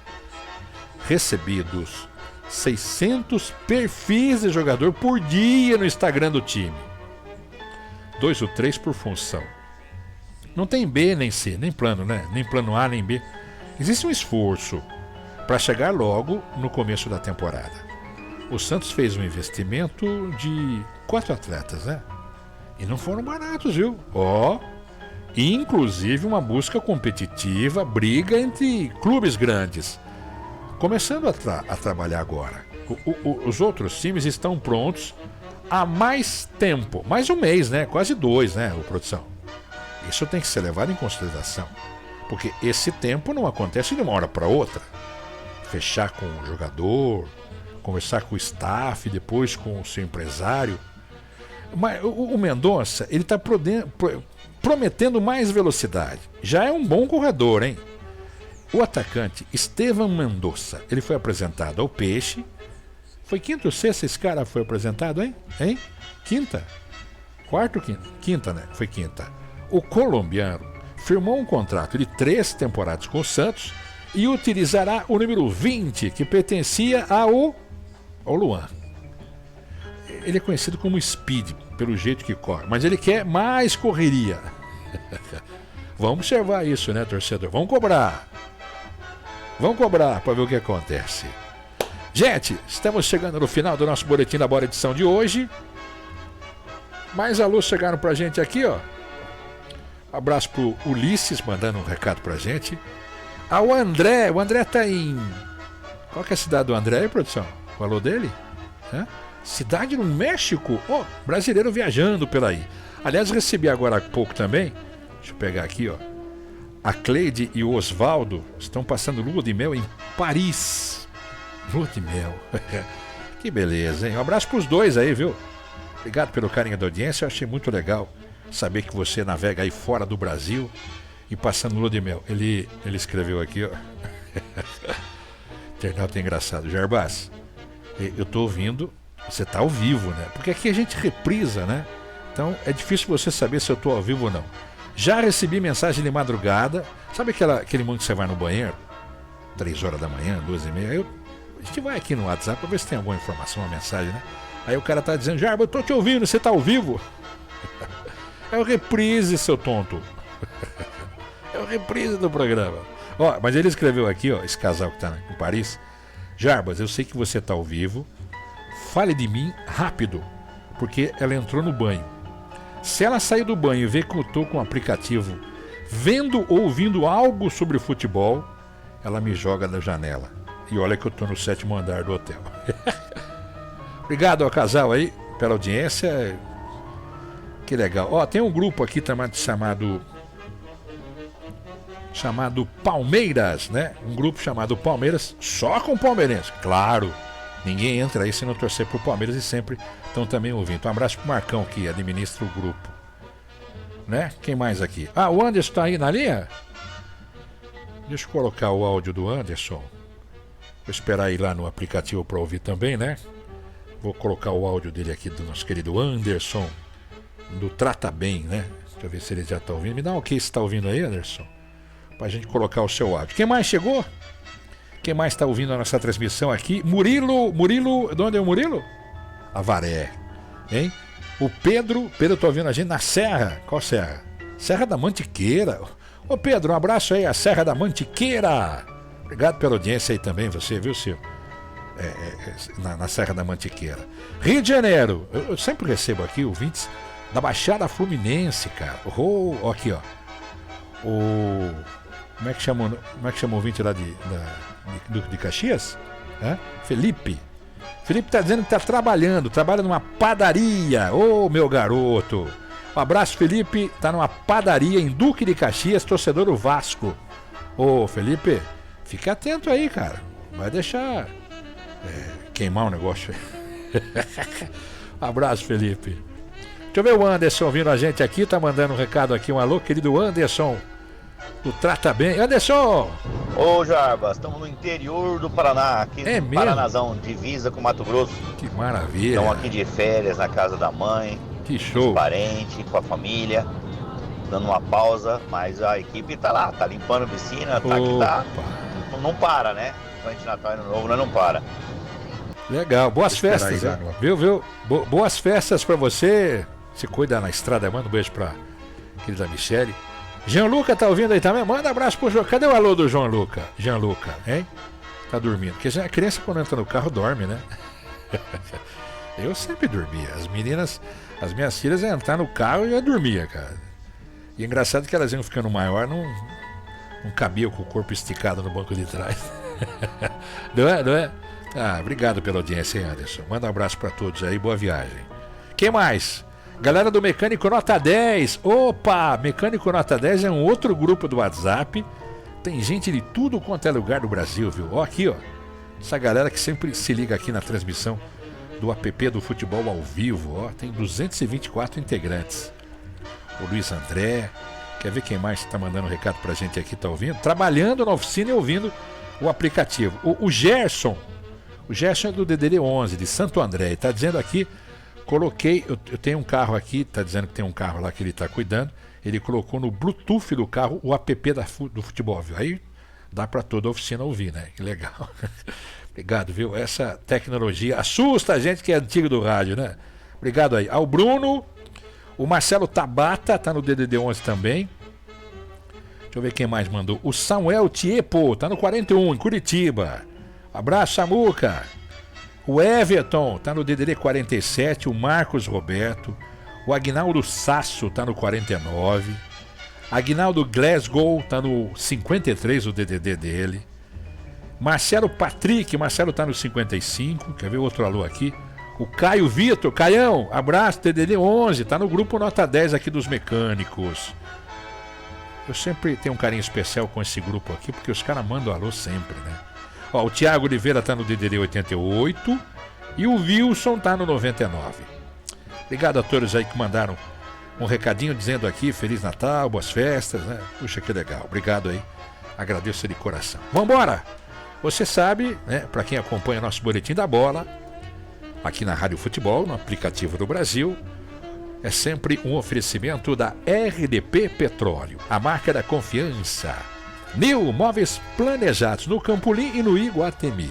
Recebidos 600 perfis de jogador por dia no Instagram do time. 2 ou 3 por função. Não tem B nem C, nem plano, né? Nem plano A nem B. Existe um esforço para chegar logo no começo da temporada. O Santos fez um investimento de 4 atletas, né? E não foram baratos, viu? Inclusive uma busca competitiva, briga entre clubes grandes. Começando a trabalhar agora. Os outros times estão prontos há mais tempo. Mais um mês, né? Quase 2, né, produção? Isso tem que ser levado em consideração. Porque esse tempo não acontece de uma hora para outra. Fechar com o jogador, conversar com o staff, depois com o seu empresário. Mas o Mendonça, ele está prometendo mais velocidade. Já é um bom corredor, hein? O atacante Estevam Mendonça, ele foi apresentado ao Peixe. Foi quinta ou sexta esse cara foi apresentado, hein? Quinta? Quarta ou quinta? Quinta, né? Foi quinta. O colombiano firmou um contrato de 3 temporadas com o Santos e utilizará o número 20, que pertencia ao Luan. Ele é conhecido como Speed, pelo jeito que corre, mas ele quer mais correria. Vamos observar isso, né, torcedor? Vamos cobrar para ver o que acontece. Gente, estamos chegando no final do nosso Boletim da Bola edição de hoje. Mais alôs chegaram pra gente aqui, ó. Abraço pro Ulisses, mandando um recado pra gente. O André tá em... Qual que é a cidade do André aí, produção? O alô dele? Cidade no México. Brasileiro viajando por aí. Aliás, recebi agora há pouco também. Deixa eu pegar aqui, ó. A Cleide e o Osvaldo estão passando lua de mel em Paris. Lua de mel. Que beleza, hein? Um abraço pros dois aí, viu? Obrigado pelo carinho da audiência. Eu achei muito legal saber que você navega aí fora do Brasil e passando lua de mel. Ele escreveu aqui, ó. Internauta engraçado. Jarbas, eu tô ouvindo. Você tá ao vivo, né? Porque aqui a gente reprisa, né? Então é difícil você saber se eu tô ao vivo ou não. Já recebi mensagem de madrugada. Sabe aquele momento que você vai no banheiro? 3 horas da manhã, 2h30. A gente vai aqui no WhatsApp pra ver se tem alguma informação, uma mensagem, né? Aí o cara tá dizendo: Jarba, eu tô te ouvindo, você tá ao vivo? É o reprise, seu tonto. É o reprise do programa. Mas ele escreveu aqui, ó, esse casal que tá em Paris: Jarbas, eu sei que você tá ao vivo. Fale de mim rápido, porque ela entrou no banho. Se ela sair do banho e ver que eu tô com o aplicativo vendo ou ouvindo algo sobre futebol, ela me joga da janela. E olha que eu tô no 7º andar do hotel. Obrigado ao casal aí pela audiência. Que legal. Tem um grupo aqui também chamado Palmeiras, né? Um grupo chamado Palmeiras, só com palmeirenses. Claro, ninguém entra aí se não torcer pro Palmeiras e sempre estão também ouvindo. Um abraço pro Marcão que administra o grupo, né? Quem mais aqui? O Anderson tá aí na linha? Deixa eu colocar o áudio do Anderson. Vou esperar ir lá no aplicativo para ouvir também, né? Vou colocar o áudio dele aqui, do nosso querido Anderson, do Trata Bem, né? Deixa eu ver se ele já tá ouvindo. Me dá um ok se tá ouvindo aí, Anderson, pra gente colocar o seu áudio. Quem mais chegou? Quem mais tá ouvindo a nossa transmissão aqui? Murilo, de onde é o Murilo? Avaré, hein? O Pedro tá ouvindo a gente na Serra. Qual Serra? Serra da Mantiqueira. Ô Pedro, um abraço aí, a Serra da Mantiqueira. Obrigado pela audiência aí também, você, viu, Silvio? Na Serra da Mantiqueira. Rio de Janeiro, eu sempre recebo aqui ouvintes da Baixada Fluminense, cara. Aqui, ó. Como é que chama o ouvinte lá de Caxias? Felipe. Felipe tá dizendo que trabalha numa padaria. Meu garoto. Um abraço, Felipe. Tá numa padaria em Duque de Caxias, torcedor do Vasco. Ô, Felipe, fica atento aí, cara. Vai deixar queimar o negócio aí. Um abraço, Felipe. Deixa eu ver o Anderson vindo a gente aqui. Tá mandando um recado aqui. Um alô, querido Anderson. Do Trata Bem. Anderson! Ô, Jarbas, estamos no interior do Paraná, aqui no mesmo? Paranazão, divisa com Mato Grosso. Que maravilha. Estamos aqui de férias na casa da mãe, Que com show. os parentes, com a família, dando uma pausa, mas a equipe tá lá, tá limpando a piscina, tá que tá. Não para, né? Frente de Natal e Ano Novo, né? Não para. Legal, boas Esperar festas, aí, hein? Viu? Boas festas pra você. Se cuida na estrada, manda um beijo pra querida Michele. Jean Luca tá ouvindo aí também? Manda um abraço pro João. Cadê o alô do João Luca? Jean Luca, hein? Tá dormindo. Porque a criança quando entra no carro dorme, né? Eu sempre dormia. As minhas filhas iam entrar no carro e eu dormia, cara. E é engraçado que elas iam ficando maior, não cabia com o corpo esticado no banco de trás. Não é? Ah, obrigado pela audiência, hein, Anderson. Manda um abraço pra todos aí, boa viagem. Quem mais? Galera do Mecânico Nota 10. Opa, Mecânico Nota 10 é um outro grupo do WhatsApp. Tem gente de tudo quanto é lugar do Brasil, viu? Ó, aqui, ó. Essa galera que sempre se liga aqui na transmissão do app do futebol ao vivo, ó. Tem 224 integrantes. O Luiz André. Quer ver quem mais tá mandando um recado pra gente aqui, tá ouvindo? Trabalhando na oficina e ouvindo o aplicativo. O Gerson. O Gerson é do DDD 11, de Santo André. E tá dizendo aqui... eu tenho um carro aqui, tá dizendo que tem um carro lá que ele tá cuidando. Ele colocou no Bluetooth do carro o app do futebol, viu? Aí dá pra toda a oficina ouvir, né? Que legal. Obrigado, viu? Essa tecnologia assusta a gente que é antigo do rádio, né? Obrigado aí. Ao Bruno, o Marcelo Tabata tá no DDD 11 também. Deixa eu ver quem mais mandou. O Samuel Tiepo, tá no 41, em Curitiba. Abraço, Samuca. O Everton tá no DDD 47, o Marcos Roberto, o Aguinaldo Sasso tá no 49, Aguinaldo Glasgow tá no 53, o DDD dele, Marcelo Patrick, Marcelo tá no 55, quer ver outro alô aqui? O Caio Vitor, Caião, abraço, DDD 11, tá no grupo Nota 10 aqui dos mecânicos. Eu sempre tenho um carinho especial com esse grupo aqui, porque os caras mandam alô sempre, né? Ó, o Thiago Oliveira tá no DDD 88 e o Wilson tá no 99. Obrigado a todos aí que mandaram um recadinho dizendo aqui Feliz Natal, boas festas, né? Puxa, que legal. Obrigado aí. Agradeço de coração. Vambora! Você sabe, né, para quem acompanha nosso Boletim da Bola, aqui na Rádio Futebol, no aplicativo do Brasil, é sempre um oferecimento da RDP Petróleo, a marca da confiança. Nil Móveis Planejados no Campolim e no Iguatemi.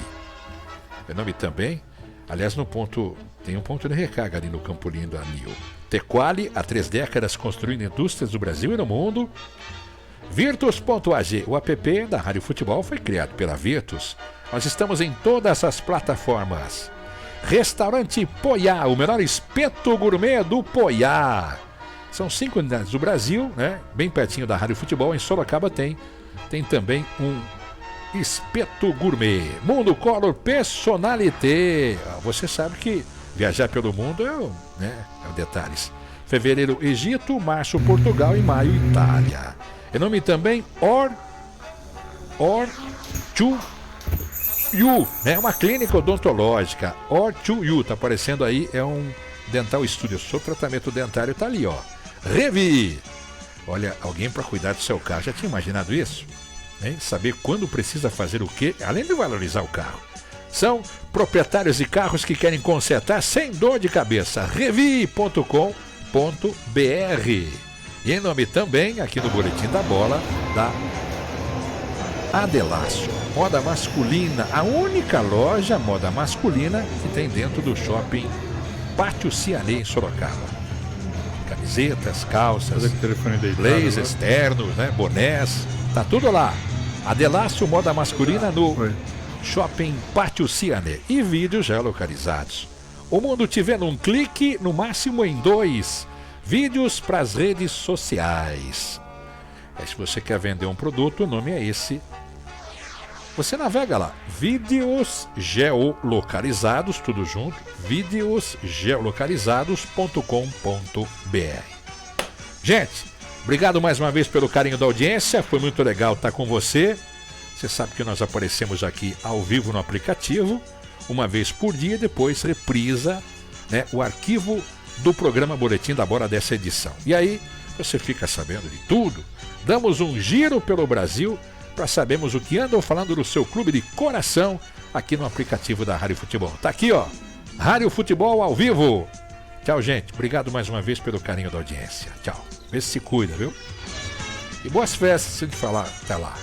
Meu nome também, aliás, tem um ponto de recarga ali no Campolim da Nil. Tequali, há 3 décadas construindo indústrias do Brasil e no mundo. Virtus.ag, o app da Rádio Futebol foi criado pela Virtus. Nós estamos em todas as plataformas. Restaurante Poiá, o melhor espeto gourmet do Poiá. São 5 unidades do Brasil, né? Bem pertinho da Rádio Futebol, em Sorocaba tem também um espeto gourmet. Mundo Color Personalité. Você sabe que viajar pelo mundo é o detalhes. Fevereiro, Egito, março, Portugal e maio, Itália. Em nome também Or2U, né? Uma clínica odontológica. Or2U, tá aparecendo aí, é um dental studio. Seu tratamento dentário tá ali, ó. Revi. Olha, alguém para cuidar do seu carro. Já tinha imaginado isso? Hein? Saber quando precisa fazer o quê, além de valorizar o carro. São proprietários de carros que querem consertar sem dor de cabeça. Revi.com.br. E em nome também, aqui no Boletim da Bola, da Adelácio. Moda masculina, a única loja moda masculina que tem dentro do shopping Pátio Cianê, em Sorocaba. Camisetas, calças, blazers, ternos, né, bonés, tá tudo lá. Adelácio Moda Masculina no Shopping Pátio Cianê. E vídeos já localizados. O mundo te vê num clique, no máximo em 2. Vídeos para as redes sociais. Se você quer vender um produto, o nome é esse. Você navega lá, vídeos geolocalizados, tudo junto, vídeosgeolocalizados.com.br. Gente, obrigado mais uma vez pelo carinho da audiência. Foi muito legal estar com você. Você sabe que nós aparecemos aqui ao vivo no aplicativo, uma vez por dia, depois reprisa, né, o arquivo do programa Boletim da Bola dessa edição. E aí você fica sabendo de tudo. Damos um giro pelo Brasil para sabermos o que andam falando do seu clube de coração aqui no aplicativo da Rádio Futebol. Tá aqui, ó, Rádio Futebol ao vivo. Tchau, gente. Obrigado mais uma vez pelo carinho da audiência. Tchau. Vê se cuida, viu? E boas festas, se te falar. Até lá.